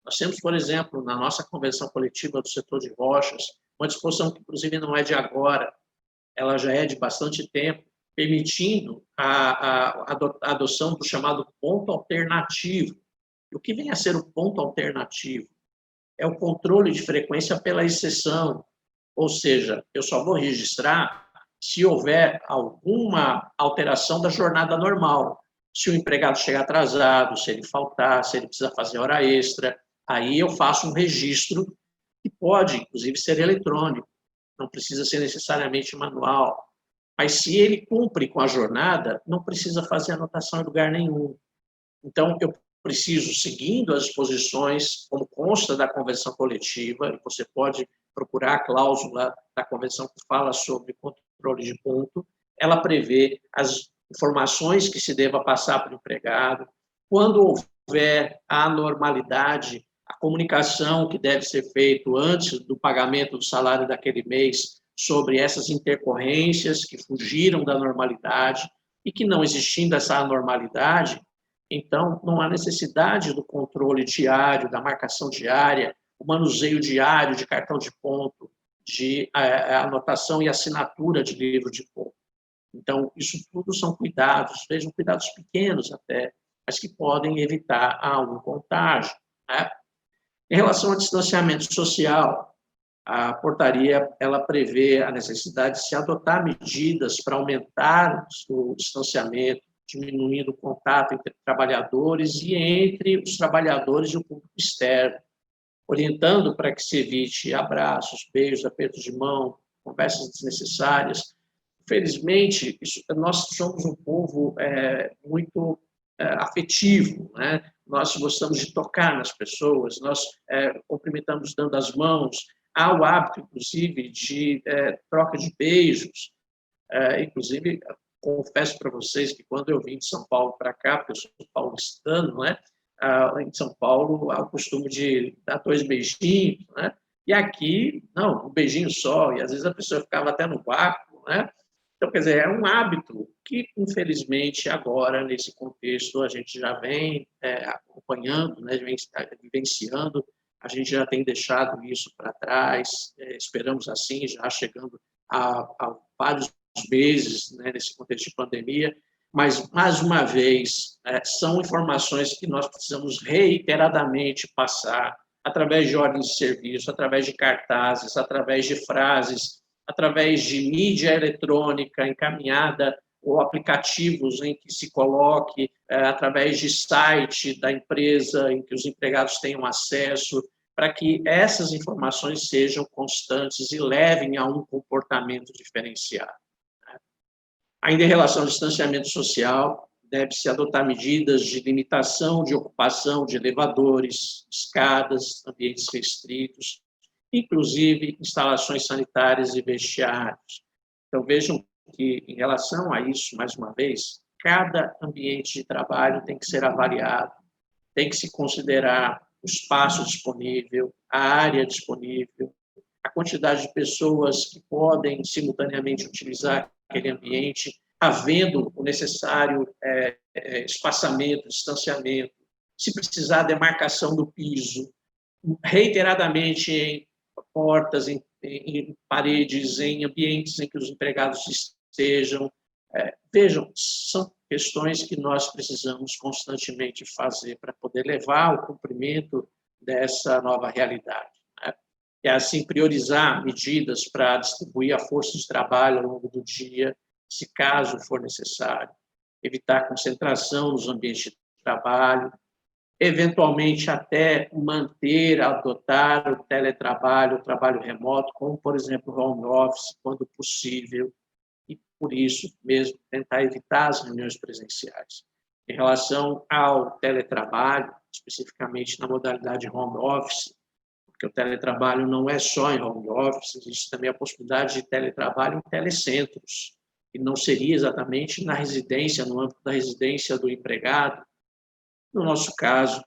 B: Nós temos, por exemplo, na nossa convenção coletiva do setor de rochas, uma disposição que, inclusive, não é de agora, ela já é de bastante tempo, permitindo a adoção do chamado ponto alternativo. E o que vem a ser o ponto alternativo? É o controle de frequência pela exceção, ou seja, eu só vou registrar se houver alguma alteração da jornada normal. Se o empregado chegar atrasado, se ele faltar, se ele precisa fazer hora extra, aí eu faço um registro que pode, inclusive, ser eletrônico, não precisa ser necessariamente manual. Mas se ele cumpre com a jornada, não precisa fazer anotação em lugar nenhum. Então, eu preciso, seguindo as disposições, como consta da convenção coletiva, você pode procurar a cláusula da convenção que fala sobre controle de ponto, ela prevê as informações que se deva passar para o empregado, quando houver a anormalidade, a comunicação que deve ser feita antes do pagamento do salário daquele mês sobre essas intercorrências que fugiram da normalidade e que, não existindo essa anormalidade, Então, não há necessidade do controle diário, da marcação diária, o manuseio diário de cartão de ponto, de anotação e assinatura de livro de ponto. Então, isso tudo são cuidados, vejam, cuidados pequenos até, mas que podem evitar algum contágio, né? Em relação ao distanciamento social, a portaria ela prevê a necessidade de se adotar medidas para aumentar o distanciamento, diminuindo o contato entre trabalhadores e entre os trabalhadores e o público externo, orientando para que se evite abraços, beijos, apertos de mão, conversas desnecessárias. Infelizmente, nós somos um povo muito afetivo, né? Nós gostamos de tocar nas pessoas, nós cumprimentamos dando as mãos, há o hábito, inclusive, de troca de beijos. Inclusive, confesso para vocês que quando eu vim de São Paulo para cá, porque eu sou paulistano, né? Em São Paulo, há o costume de dar 2 beijinhos, né? E aqui, não, um beijinho só, e às vezes a pessoa ficava até no vácuo, né? Então, quer dizer, é um hábito que, infelizmente, agora, nesse contexto, a gente já vem acompanhando, né? Vem vivenciando, a gente já tem deixado isso para trás, esperamos assim, já chegando a vários meses, né, nesse contexto de pandemia, mas, mais uma vez, são informações que nós precisamos reiteradamente passar através de ordens de serviço, através de cartazes, através de frases, através de mídia eletrônica encaminhada ou aplicativos em que se coloque, através de site da empresa em que os empregados tenham acesso, para que essas informações sejam constantes e levem a um comportamento diferenciado. Ainda em relação ao distanciamento social, deve-se adotar medidas de limitação de ocupação de elevadores, escadas, ambientes restritos, inclusive instalações sanitárias e vestiários. Então, vejam que, em relação a isso, mais uma vez, cada ambiente de trabalho tem que ser avaliado, tem que se considerar o espaço disponível, a área disponível, a quantidade de pessoas que podem simultaneamente utilizar aquele ambiente, havendo o necessário espaçamento, distanciamento, se precisar demarcação do piso, reiteradamente em portas, em paredes, em ambientes em que os empregados estejam. Vejam, são questões que nós precisamos constantemente fazer para poder levar ao cumprimento dessa nova realidade. É assim, priorizar medidas para distribuir a força de trabalho ao longo do dia, se caso for necessário, evitar concentração nos ambientes de trabalho, eventualmente até manter, adotar o teletrabalho, o trabalho remoto, como, por exemplo, o home office, quando possível, e, por isso mesmo, tentar evitar as reuniões presenciais. Em relação ao teletrabalho, especificamente na modalidade home office, porque o teletrabalho não é só em home office, existe também a possibilidade de teletrabalho em telecentros, que não seria exatamente na residência, no âmbito da residência do empregado. No nosso caso,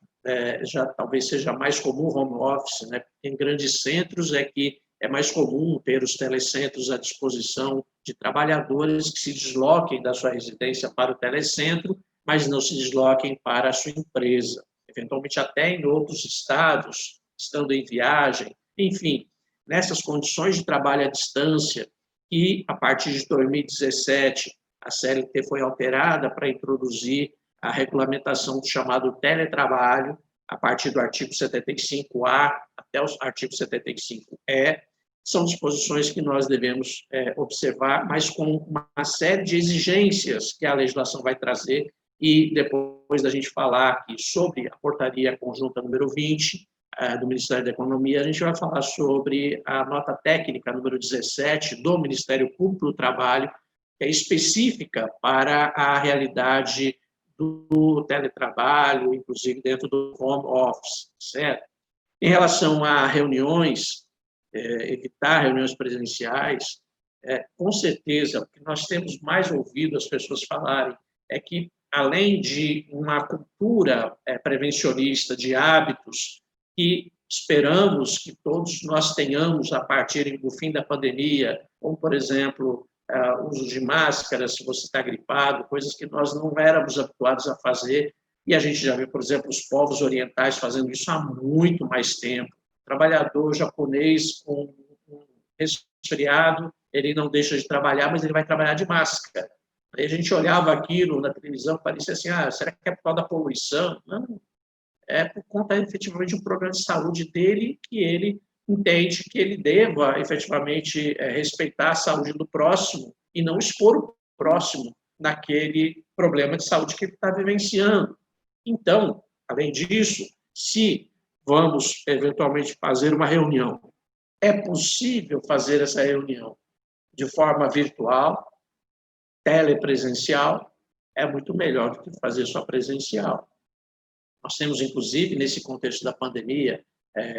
B: já talvez seja mais comum home office, né? Em grandes centros é que é mais comum ter os telecentros à disposição de trabalhadores que se desloquem da sua residência para o telecentro, mas não se desloquem para a sua empresa. Eventualmente até em outros estados, estando em viagem, enfim, nessas condições de trabalho à distância, que a partir de 2017 a CLT foi alterada para introduzir a regulamentação do chamado teletrabalho, a partir do artigo 75A até o artigo 75E, são disposições que nós devemos observar, mas com uma série de exigências que a legislação vai trazer, e depois da gente falar aqui sobre a portaria conjunta número 20 do Ministério da Economia, a gente vai falar sobre a nota técnica número 17 do Ministério Público do Trabalho, que é específica para a realidade do teletrabalho, inclusive dentro do home office, certo? Em relação a reuniões, evitar reuniões presenciais, com certeza, o que nós temos mais ouvido as pessoas falarem é que, além de uma cultura prevencionista de hábitos, que esperamos que todos nós tenhamos a partir do fim da pandemia, como, por exemplo, uso de máscaras se você está gripado, coisas que nós não éramos habituados a fazer E a gente já vê, por exemplo, os povos orientais fazendo isso há muito mais tempo. Trabalhador japonês com um resfriado, ele não deixa de trabalhar, mas ele vai trabalhar de máscara. Aí a gente olhava aquilo na televisão, parecia assim, será que é por causa da poluição? Não, é por conta, efetivamente, de um problema de saúde dele, que ele entende que ele deva, efetivamente, respeitar a saúde do próximo e não expor o próximo naquele problema de saúde que ele está vivenciando. Então, além disso, se vamos, eventualmente, fazer uma reunião, é possível fazer essa reunião de forma virtual, telepresencial, é muito melhor do que fazer só presencial. Nós temos, inclusive, nesse contexto da pandemia,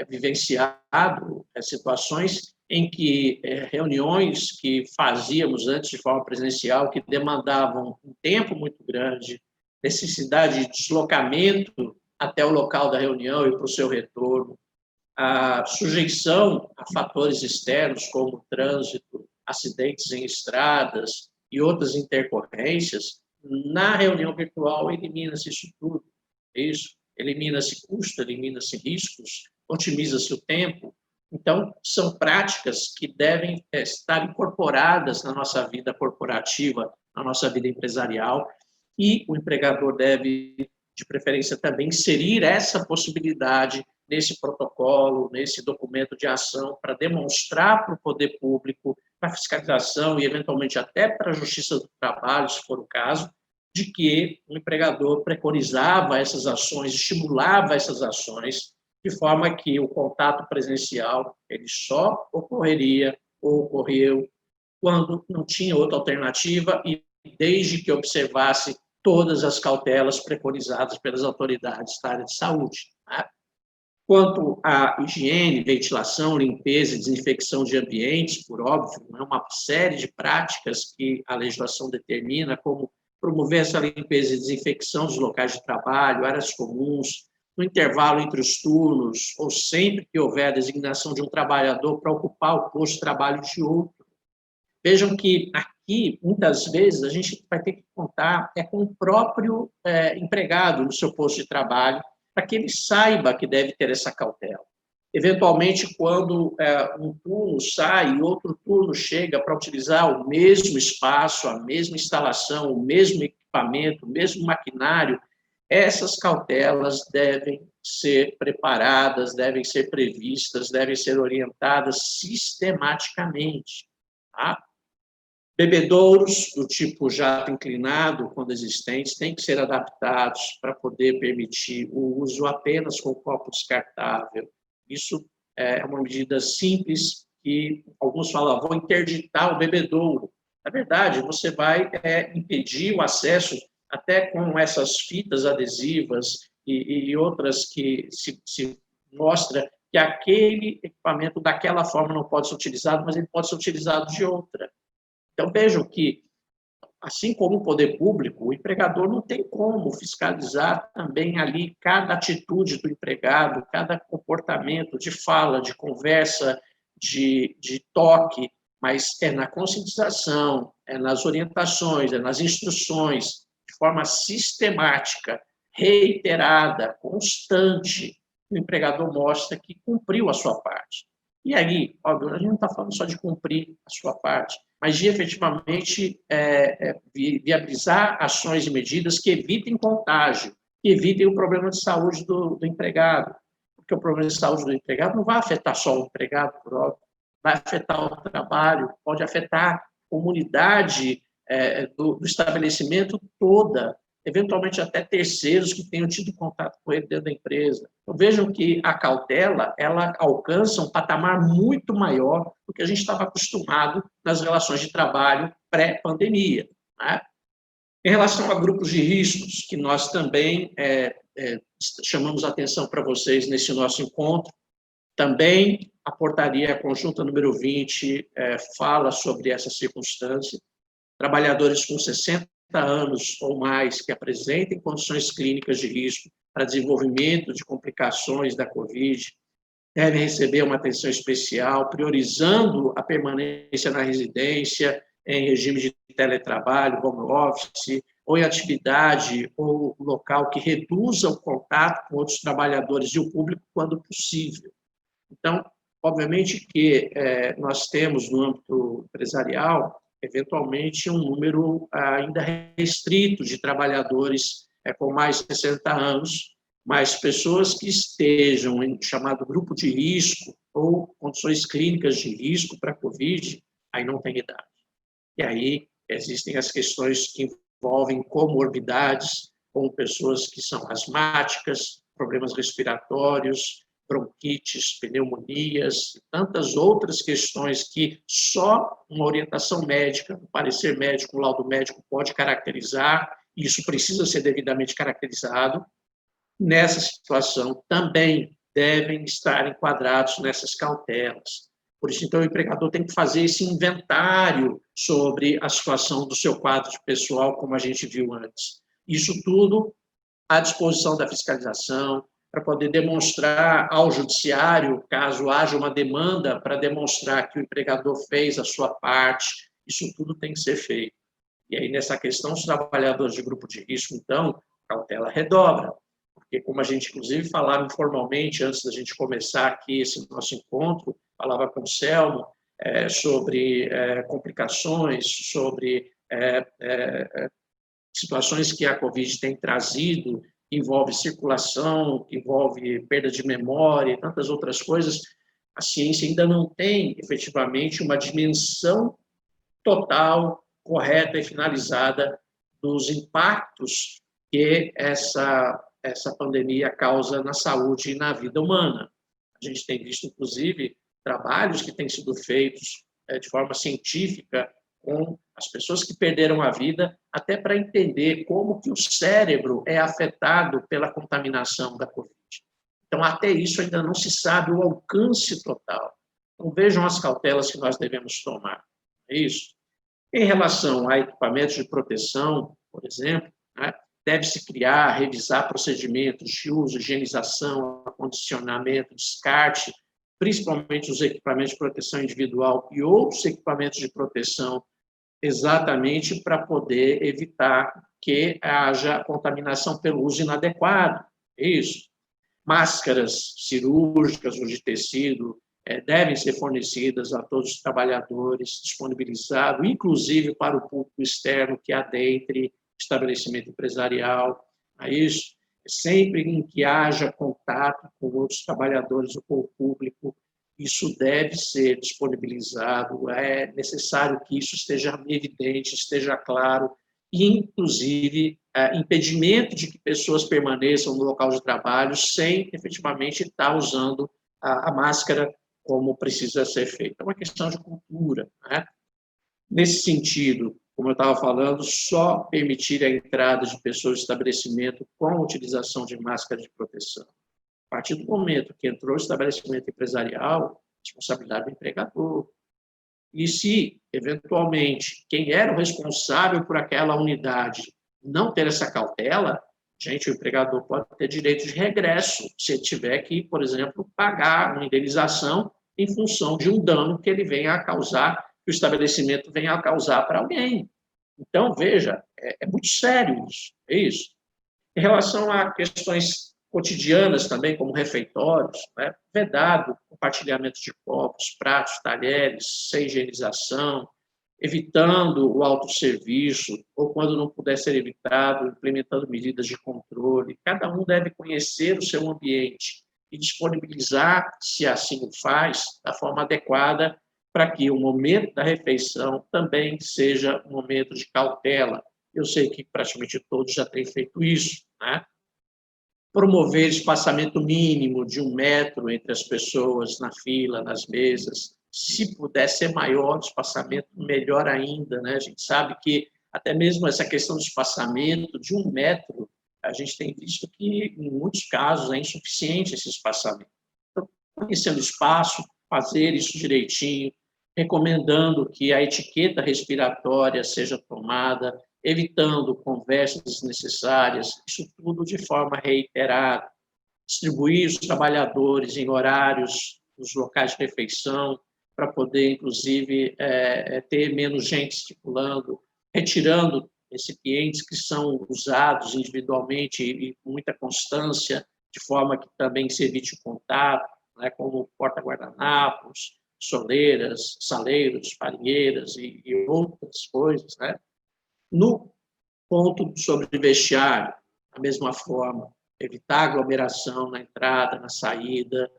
B: vivenciado situações em que reuniões que fazíamos antes de forma presencial, que demandavam um tempo muito grande, necessidade de deslocamento até o local da reunião e para o seu retorno, a sujeição a fatores externos, como trânsito, acidentes em estradas e outras intercorrências, na reunião virtual elimina-se isso tudo. Isso, elimina-se custo, elimina-se riscos, otimiza-se o tempo. Então, são práticas que devem estar incorporadas na nossa vida corporativa, na nossa vida empresarial, e o empregador deve, de preferência, também inserir essa possibilidade nesse protocolo, nesse documento de ação, para demonstrar para o poder público, para a fiscalização e, eventualmente, até para a Justiça do Trabalho, se for o caso, de que o empregador preconizava essas ações, estimulava essas ações, de forma que o contato presencial ele só ocorreria ou ocorreu quando não tinha outra alternativa e desde que observasse todas as cautelas preconizadas pelas autoridades da área de saúde. Quanto à higiene, ventilação, limpeza e desinfecção de ambientes, por óbvio, é uma série de práticas que a legislação determina, como promover essa limpeza e desinfecção dos locais de trabalho, áreas comuns, no intervalo entre os turnos, ou sempre que houver a designação de um trabalhador para ocupar o posto de trabalho de outro. Vejam que aqui, muitas vezes, a gente vai ter que contar com o próprio empregado no seu posto de trabalho, para que ele saiba que deve ter essa cautela. Eventualmente, quando um turno sai e outro turno chega para utilizar o mesmo espaço, a mesma instalação, o mesmo equipamento, o mesmo maquinário, essas cautelas devem ser preparadas, devem ser previstas, devem ser orientadas sistematicamente. Tá? Bebedouros do tipo jato inclinado, quando existentes, têm que ser adaptados para poder permitir o uso apenas com copo descartável. Isso é uma medida simples que alguns falam, vou interditar o bebedouro. Na verdade, você vai impedir o acesso até com essas fitas adesivas e outras que se mostra que aquele equipamento daquela forma não pode ser utilizado, mas ele pode ser utilizado de outra. Então, vejam que, assim como o poder público, o empregador não tem como fiscalizar também ali cada atitude do empregado, cada comportamento de fala, de conversa, de toque, mas é na conscientização, é nas orientações, é nas instruções, de forma sistemática, reiterada, constante, o empregador mostra que cumpriu a sua parte. E aí, óbvio, a gente não está falando só de cumprir a sua parte, mas de efetivamente viabilizar ações e medidas que evitem contágio, que evitem o problema de saúde do empregado. Porque o problema de saúde do empregado não vai afetar só o empregado, por óbvio, vai afetar o trabalho, pode afetar a comunidade do estabelecimento toda, eventualmente até terceiros que tenham tido contato com ele dentro da empresa. Então, vejam que a cautela ela alcança um patamar muito maior do que a gente estava acostumado nas relações de trabalho pré-pandemia. Né? Em relação a grupos de riscos, que nós também chamamos a atenção para vocês nesse nosso encontro, também a portaria conjunta número 20 fala sobre essa circunstância. Trabalhadores com 60 anos ou mais que apresentem condições clínicas de risco para desenvolvimento de complicações da COVID devem receber uma atenção especial, priorizando a permanência na residência em regime de teletrabalho, home office ou em atividade ou local que reduza o contato com outros trabalhadores e o público quando possível. Então, obviamente que nós temos no âmbito empresarial, eventualmente, um número ainda restrito de trabalhadores com mais de 60 anos, mas pessoas que estejam em chamado grupo de risco ou condições clínicas de risco para a Covid, aí não tem idade. E aí existem as questões que envolvem comorbidades, como pessoas que são asmáticas, problemas respiratórios, bronquites, pneumonias, e tantas outras questões que só uma orientação médica, um parecer médico, um laudo médico pode caracterizar, e isso precisa ser devidamente caracterizado. Nessa situação, também devem estar enquadrados nessas cautelas. Por isso, então, o empregador tem que fazer esse inventário sobre a situação do seu quadro pessoal, como a gente viu antes. Isso tudo à disposição da fiscalização, para poder demonstrar ao judiciário, caso haja uma demanda, para demonstrar que o empregador fez a sua parte, isso tudo tem que ser feito. E aí, nessa questão, os trabalhadores de grupo de risco, então, cautela redobra, porque, como a gente, inclusive, falava informalmente, antes da gente começar aqui esse nosso encontro, falava com o Selmo sobre complicações, sobre situações que a Covid tem trazido, envolve circulação, envolve perda de memória e tantas outras coisas, a ciência ainda não tem, efetivamente, uma dimensão total, correta e finalizada dos impactos que essa pandemia causa na saúde e na vida humana. A gente tem visto, inclusive, trabalhos que têm sido feitos de forma científica com as pessoas que perderam a vida, até para entender como que o cérebro é afetado pela contaminação da Covid. Então, até isso ainda não se sabe o alcance total. Então, vejam as cautelas que nós devemos tomar. É isso. Em relação a equipamentos de proteção, por exemplo, deve-se criar, revisar procedimentos de uso, higienização, acondicionamento, descarte, principalmente os equipamentos de proteção individual e outros equipamentos de proteção, exatamente para poder evitar que haja contaminação pelo uso inadequado. É isso. Máscaras cirúrgicas ou de tecido devem ser fornecidas a todos os trabalhadores, disponibilizado, inclusive para o público externo que adentre estabelecimento empresarial. É isso. Sempre em que haja contato com outros trabalhadores ou com o público, isso deve ser disponibilizado, é necessário que isso esteja evidente, esteja claro, e, inclusive, impedimento de que pessoas permaneçam no local de trabalho sem, efetivamente, estar usando a máscara como precisa ser feito. É uma questão de cultura. Nesse sentido, como eu estava falando, só permitir a entrada de pessoas no estabelecimento com a utilização de máscara de proteção. A partir do momento que entrou o estabelecimento empresarial, responsabilidade do empregador. E se, eventualmente, quem era o responsável por aquela unidade não ter essa cautela, gente, o empregador pode ter direito de regresso, se ele tiver que, por exemplo, pagar uma indenização em função de um dano que ele venha a causar, que o estabelecimento venha a causar para alguém. Então, veja, é muito sério isso, é isso. Em relação a questões cotidianas também, como refeitórios, vedado compartilhamento de copos, pratos, talheres, sem higienização, evitando o autosserviço, ou quando não puder ser evitado, implementando medidas de controle. Cada um deve conhecer o seu ambiente e disponibilizar, se assim o faz, da forma adequada, para que o momento da refeição também seja um momento de cautela. Eu sei que praticamente todos já têm feito isso, Promover espaçamento mínimo de 1 metro entre as pessoas na fila, nas mesas. Se puder ser maior o espaçamento, melhor ainda, A gente sabe que até mesmo essa questão do espaçamento de 1 metro, a gente tem visto que, em muitos casos, é insuficiente esse espaçamento. Então, conhecendo o espaço, fazer isso direitinho, recomendando que a etiqueta respiratória seja tomada, evitando conversas desnecessárias, isso tudo de forma reiterada. Distribuir os trabalhadores em horários nos locais de refeição, para poder, inclusive, ter menos gente circulando, retirando recipientes que são usados individualmente e com muita constância, de forma que também se evite o contato, né, como porta-guardanapos, soleiras, saleiros, farinheiras e outras coisas. Né? No ponto sobre vestiário, da mesma forma, evitar aglomeração na entrada, na saída,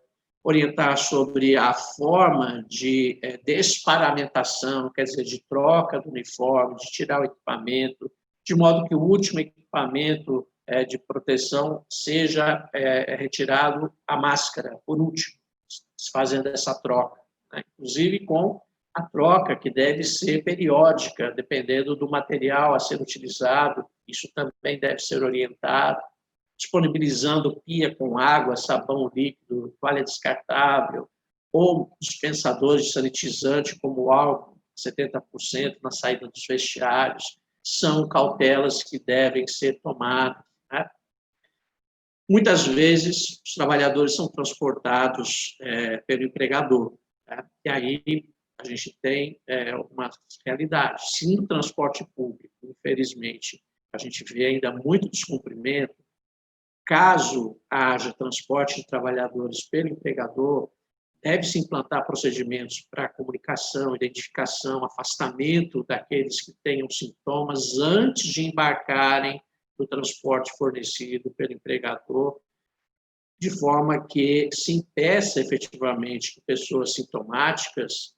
B: orientar sobre a forma de desparamentação, quer dizer, de troca do uniforme, de tirar o equipamento, de modo que o último equipamento de proteção seja retirado a máscara, por último, fazendo essa troca. Né? Inclusive com a troca, que deve ser periódica, dependendo do material a ser utilizado, isso também deve ser orientado, disponibilizando pia com água, sabão líquido, toalha descartável, ou dispensadores de sanitizante, como álcool, 70% na saída dos vestiários, são cautelas que devem ser tomadas. Né? Muitas vezes, os trabalhadores são transportados pelo empregador, né? E aí a gente tem uma realidade. Se no transporte público, infelizmente, a gente vê ainda muito descumprimento, caso haja transporte de trabalhadores pelo empregador, deve-se implantar procedimentos para comunicação, identificação, afastamento daqueles que tenham sintomas antes de embarcarem no transporte fornecido pelo empregador, de forma que se impeça efetivamente que pessoas sintomáticas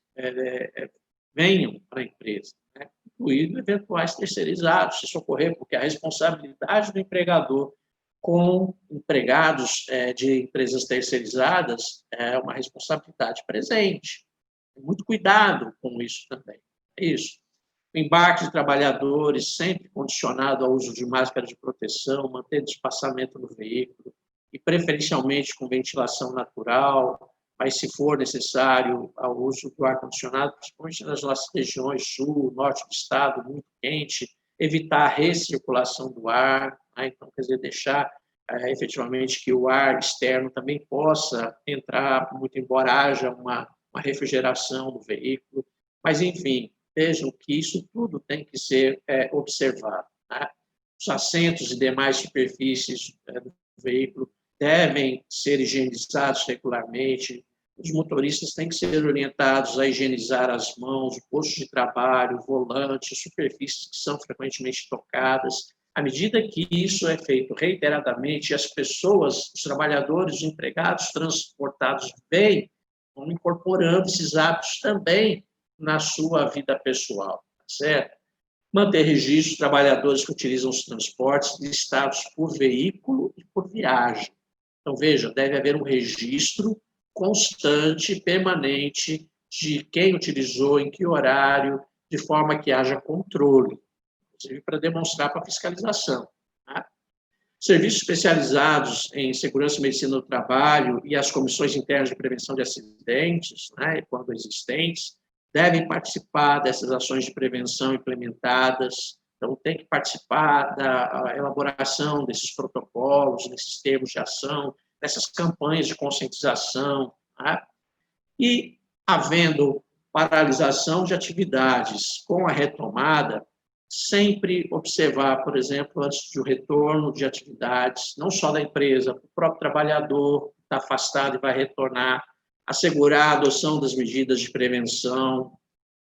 B: venham para a empresa, né? Incluindo eventuais terceirizados, se socorrer, porque a responsabilidade do empregador com empregados de empresas terceirizadas é uma responsabilidade presente. Muito cuidado com isso também. É isso. O embarque de trabalhadores sempre condicionado ao uso de máscara de proteção, mantendo espaçamento no veículo e preferencialmente com ventilação natural, mas se for necessário ao uso do ar-condicionado, principalmente nas nossas regiões sul, norte do estado, muito quente, evitar a recirculação do ar, né? Então, quer dizer, deixar efetivamente que o ar externo também possa entrar, muito embora haja uma refrigeração do veículo, mas, enfim, vejam que isso tudo tem que ser observado. Né? Os assentos e demais superfícies do veículo devem ser higienizados regularmente, os motoristas têm que ser orientados a higienizar as mãos, o posto de trabalho, o volante, superfícies que são frequentemente tocadas. À medida que isso é feito reiteradamente, as pessoas, os trabalhadores, os empregados transportados vão incorporando esses hábitos também na sua vida pessoal, certo? Manter registro de trabalhadores que utilizam os transportes listados por veículo e por viagem. Então, veja, deve haver um registro constante, permanente, de quem utilizou, em que horário, de forma que haja controle, inclusive para demonstrar para a fiscalização. Tá? Serviços especializados em segurança e medicina do trabalho e as comissões internas de prevenção de acidentes, né, quando existentes, devem participar dessas ações de prevenção implementadas. Então, tem que participar da elaboração desses protocolos, desses termos de ação, dessas campanhas de conscientização. Tá? E, havendo paralisação de atividades com a retomada, sempre observar, por exemplo, antes do retorno de atividades, não só da empresa, o próprio trabalhador que está afastado e vai retornar, assegurar a adoção das medidas de prevenção,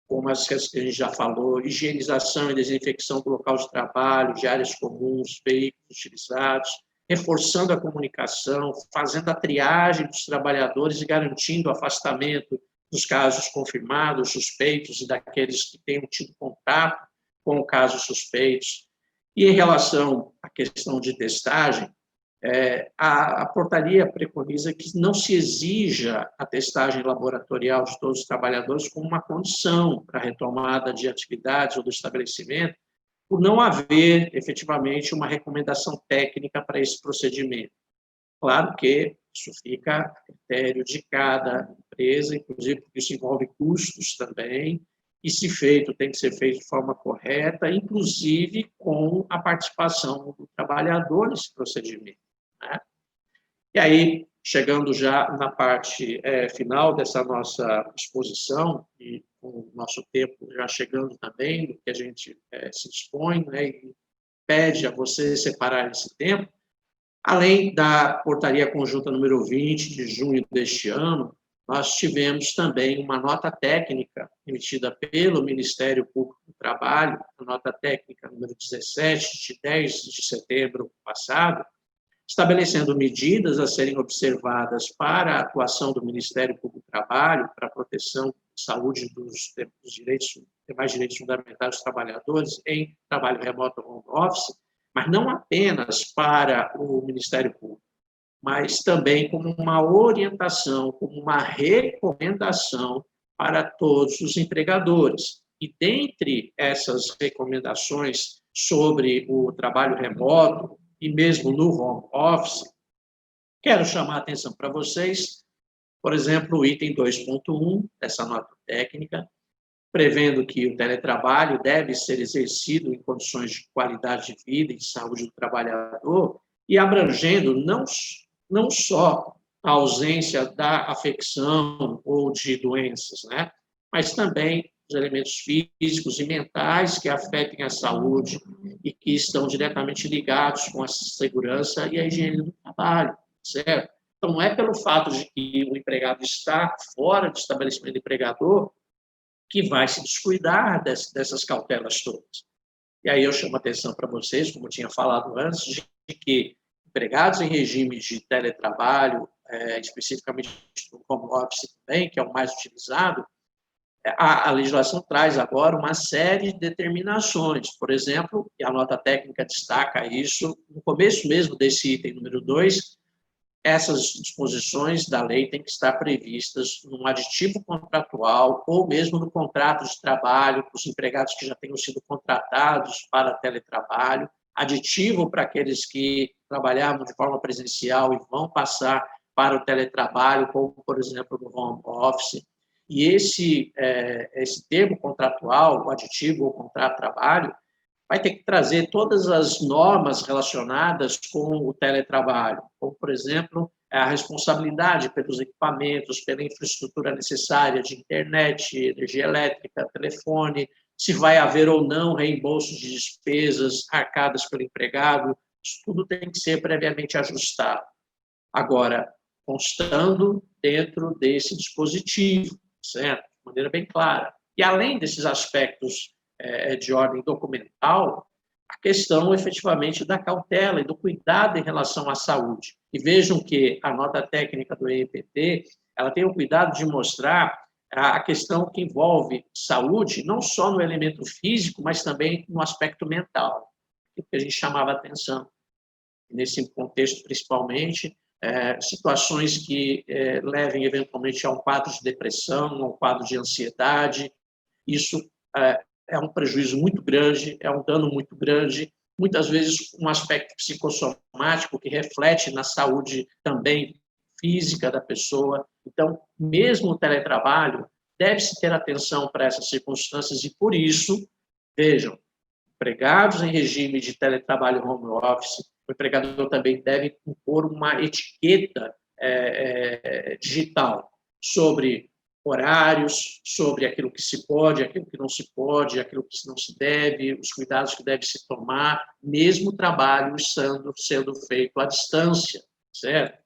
B: como as que a gente já falou, higienização e desinfecção do local de trabalho, de áreas comuns, veículos utilizados, reforçando a comunicação, fazendo a triagem dos trabalhadores e garantindo o afastamento dos casos confirmados, suspeitos e daqueles que tenham tido contato com casos suspeitos. E em relação à questão de testagem, a portaria preconiza que não se exija a testagem laboratorial de todos os trabalhadores como uma condição para a retomada de atividades ou do estabelecimento, por não haver, efetivamente, uma recomendação técnica para esse procedimento. Claro que isso fica a critério de cada empresa, inclusive porque isso envolve custos também, e se feito, tem que ser feito de forma correta, inclusive com a participação do trabalhador nesse procedimento. Né? E aí, chegando já na parte final dessa nossa exposição, e com o nosso tempo já chegando também, do que a gente se dispõe, né, e pede a você separar esse tempo, além da portaria conjunta número 20 de junho deste ano, nós tivemos também uma nota técnica emitida pelo Ministério Público do Trabalho, a nota técnica número 17, de 10 de setembro passado, estabelecendo medidas a serem observadas para a atuação do Ministério Público do Trabalho, para a proteção da saúde dos demais direitos fundamentais dos trabalhadores em trabalho remoto ou home office, mas não apenas para o Ministério Público, mas também como uma orientação, como uma recomendação para todos os empregadores. E dentre essas recomendações sobre o trabalho remoto e mesmo no home office, quero chamar a atenção para vocês, por exemplo, o item 2.1 dessa nota técnica, prevendo que o teletrabalho deve ser exercido em condições de qualidade de vida e de saúde do trabalhador e abrangendo não só a ausência da afecção ou de doenças, né? Mas também os elementos físicos e mentais que afetem a saúde e que estão diretamente ligados com a segurança e a higiene do trabalho, certo? Então, não é pelo fato de que o empregado está fora do estabelecimento do empregador que vai se descuidar dessas cautelas todas. E aí eu chamo a atenção para vocês, como eu tinha falado antes, de que empregados em regime de teletrabalho, especificamente no home office também, que é o mais utilizado, a legislação traz agora uma série de determinações. Por exemplo, e a nota técnica destaca isso, no começo mesmo desse item número 2, essas disposições da lei têm que estar previstas num aditivo contratual ou mesmo no contrato de trabalho para os empregados que já tenham sido contratados para teletrabalho, aditivo para aqueles que trabalhavam de forma presencial e vão passar para o teletrabalho, como, por exemplo, no home office. E esse termo contratual, o aditivo ou contrato de trabalho, vai ter que trazer todas as normas relacionadas com o teletrabalho, como, por exemplo, a responsabilidade pelos equipamentos, pela infraestrutura necessária de internet, energia elétrica, telefone, se vai haver ou não reembolso de despesas arcadas pelo empregado, isso tudo tem que ser previamente ajustado. Agora, constando dentro desse dispositivo, certo? De maneira bem clara. E, além desses aspectos de ordem documental, a questão, efetivamente, da cautela e do cuidado em relação à saúde. E vejam que a nota técnica do ENPT, ela tem o cuidado de mostrar a questão que envolve saúde, não só no elemento físico, mas também no aspecto mental, que a gente chamava a atenção. Nesse contexto, principalmente, situações que levem, eventualmente, a um quadro de depressão, a um quadro de ansiedade. Isso é um prejuízo muito grande, é um dano muito grande, muitas vezes um aspecto psicossomático que reflete na saúde também física da pessoa. Então, mesmo o teletrabalho, deve-se ter atenção para essas circunstâncias e, por isso, vejam, empregados em regime de teletrabalho home office, o empregador também deve impor uma etiqueta digital sobre horários, sobre aquilo que se pode, aquilo que não se pode, aquilo que não se deve, os cuidados que deve se tomar, mesmo o trabalho sendo feito à distância, certo?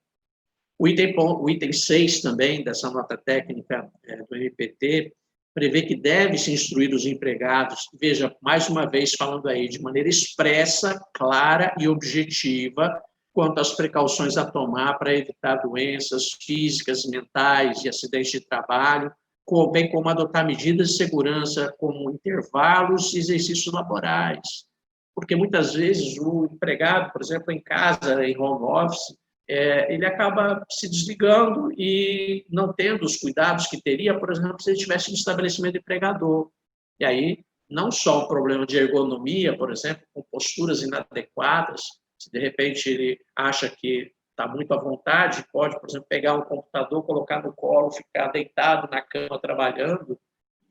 B: O item 6 também dessa nota técnica do MPT prevê que deve-se instruir os empregados, veja, mais uma vez falando aí, de maneira expressa, clara e objetiva, quanto às precauções a tomar para evitar doenças físicas, mentais e acidentes de trabalho, bem como adotar medidas de segurança, como intervalos e exercícios laborais. Porque, muitas vezes, o empregado, por exemplo, em casa, em home office, ele acaba se desligando e não tendo os cuidados que teria, por exemplo, se ele tivesse um estabelecimento empregador. E aí, não só um problema de ergonomia, por exemplo, com posturas inadequadas, se de repente ele acha que está muito à vontade, pode, por exemplo, pegar um computador, colocar no colo, ficar deitado na cama trabalhando,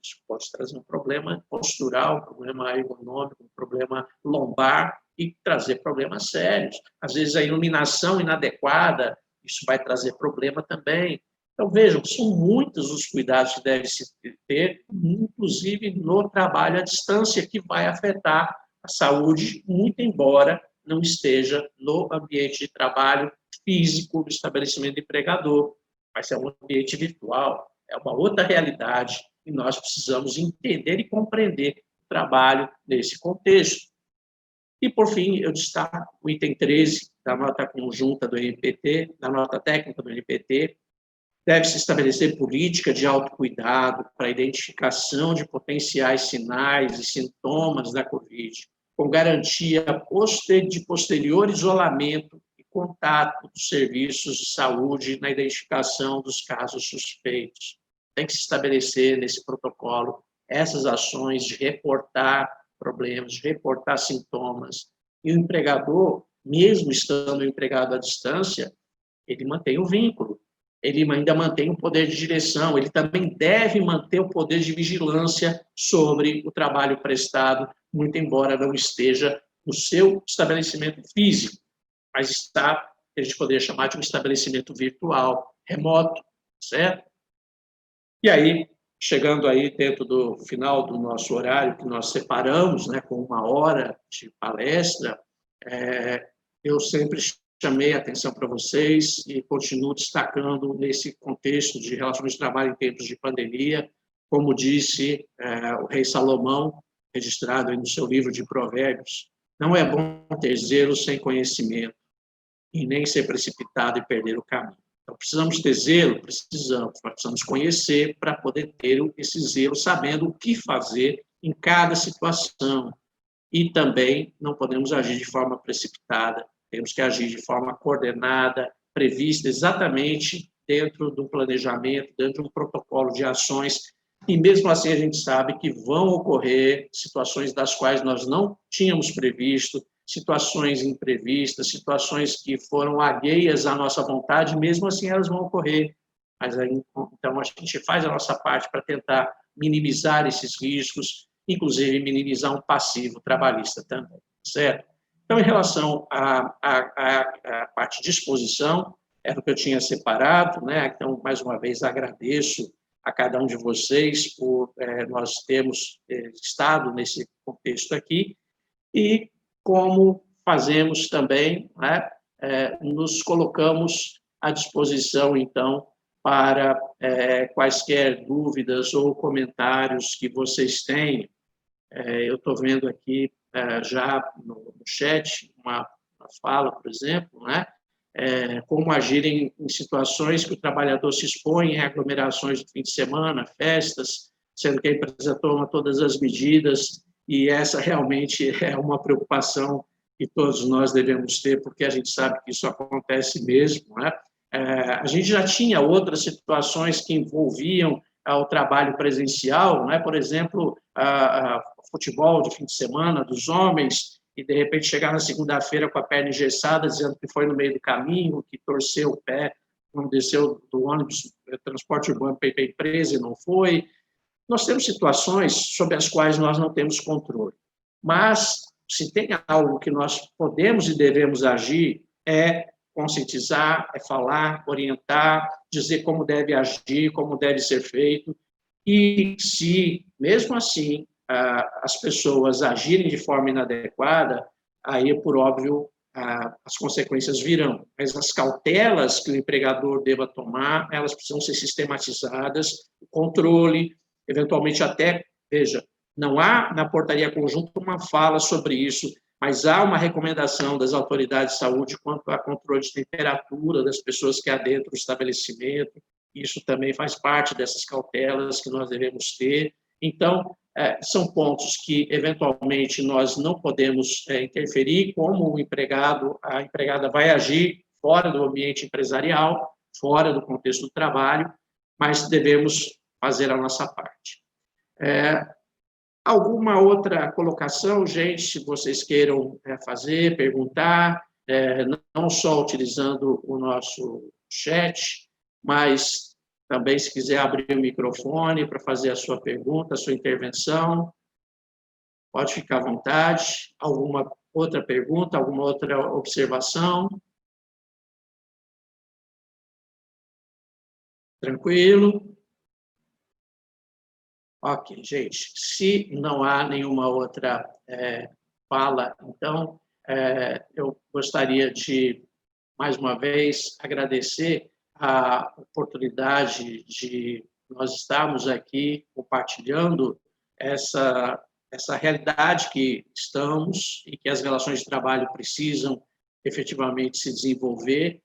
B: isso pode trazer um problema postural, um problema ergonômico, um problema lombar e trazer problemas sérios. Às vezes a iluminação inadequada isso vai trazer problema também. Então, vejam, são muitos os cuidados que devem se ter, inclusive no trabalho à distância, que vai afetar a saúde, muito embora não esteja no ambiente de trabalho físico do estabelecimento do empregador, mas é um ambiente virtual, é uma outra realidade, e nós precisamos entender e compreender o trabalho nesse contexto. E, por fim, eu destaco o item 13 da nota conjunta do NPT, da nota técnica do NPT. Deve-se estabelecer política de autocuidado para a identificação de potenciais sinais e sintomas da Covid, com garantia de posterior isolamento e contato dos serviços de saúde na identificação dos casos suspeitos. Tem que se estabelecer nesse protocolo essas ações de reportar problemas, de reportar sintomas. E o empregador, mesmo estando empregado à distância, ele mantém o vínculo, ele ainda mantém o poder de direção, ele também deve manter o poder de vigilância sobre o trabalho prestado, muito embora não esteja no seu estabelecimento físico, mas está, que a gente poderia chamar de um estabelecimento virtual, remoto, certo? E aí, chegando aí dentro do final do nosso horário, que nós separamos, né, com 1 hora de palestra, eu sempre chamei a atenção para vocês e continuo destacando nesse contexto de relações de trabalho em tempos de pandemia, como disse o rei Salomão, registrado aí no seu livro de Provérbios, não é bom ter zelo sem conhecimento e nem ser precipitado e perder o caminho. Então, precisamos ter zelo? Precisamos, mas precisamos conhecer para poder ter esse zelo, sabendo o que fazer em cada situação. E também não podemos agir de forma precipitada, temos que agir de forma coordenada, prevista exatamente dentro do planejamento, dentro de um protocolo de ações, e mesmo assim a gente sabe que vão ocorrer situações das quais nós não tínhamos previsto, situações imprevistas, situações que foram alheias à nossa vontade, mesmo assim elas vão ocorrer. Mas aí, então a gente faz a nossa parte para tentar minimizar esses riscos, inclusive minimizar um passivo trabalhista também, certo? Então, em relação à parte de exposição, era o que eu tinha separado, né? Então, mais uma vez, agradeço a cada um de vocês por nós termos estado nesse contexto aqui e como fazemos também, né? Nos colocamos à disposição, então, para quaisquer dúvidas ou comentários que vocês tenham. Eu estou vendo aqui já no chat uma fala, por exemplo, né? Como agir em situações que o trabalhador se expõe em aglomerações de fim de semana, festas, sendo que a empresa toma todas as medidas, e essa realmente é uma preocupação que todos nós devemos ter, porque a gente sabe que isso acontece mesmo, né? A gente já tinha outras situações que envolviam o trabalho presencial, né? Por exemplo, futebol de fim de semana dos homens, e de repente chegar na segunda-feira com a perna engessada, dizendo que foi no meio do caminho, que torceu o pé, não desceu do ônibus, transporte urbano para ir para a empresa e não foi. Nós temos situações sobre as quais nós não temos controle, mas se tem algo que nós podemos e devemos agir, é conscientizar, é falar, orientar, dizer como deve agir, como deve ser feito, e se, mesmo assim, as pessoas agirem de forma inadequada, aí, por óbvio, as consequências virão. Mas as cautelas que o empregador deva tomar, elas precisam ser sistematizadas, o controle, eventualmente até, veja, não há na portaria conjunta uma fala sobre isso, mas há uma recomendação das autoridades de saúde quanto a controle de temperatura das pessoas que adentram o estabelecimento. Isso também faz parte dessas cautelas que nós devemos ter. Então, são pontos que, eventualmente, nós não podemos interferir, como o empregado, a empregada vai agir fora do ambiente empresarial, fora do contexto do trabalho, mas devemos fazer a nossa parte. Alguma outra colocação, gente, se vocês queiram fazer, perguntar, não só utilizando o nosso chat, mas também, se quiser abrir o microfone para fazer a sua pergunta, a sua intervenção, pode ficar à vontade. Alguma outra pergunta, alguma outra observação? Tranquilo? Ok, gente. Se não há nenhuma outra fala, então, eu gostaria de, mais uma vez, agradecer a oportunidade de nós estarmos aqui compartilhando essa realidade que estamos e que as relações de trabalho precisam efetivamente se desenvolver.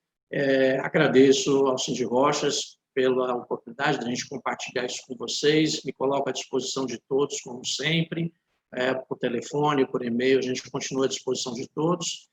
B: Agradeço ao Cindy Rochas pela oportunidade de a gente compartilhar isso com vocês, me coloco à disposição de todos, como sempre, por telefone, por e-mail, a gente continua à disposição de todos.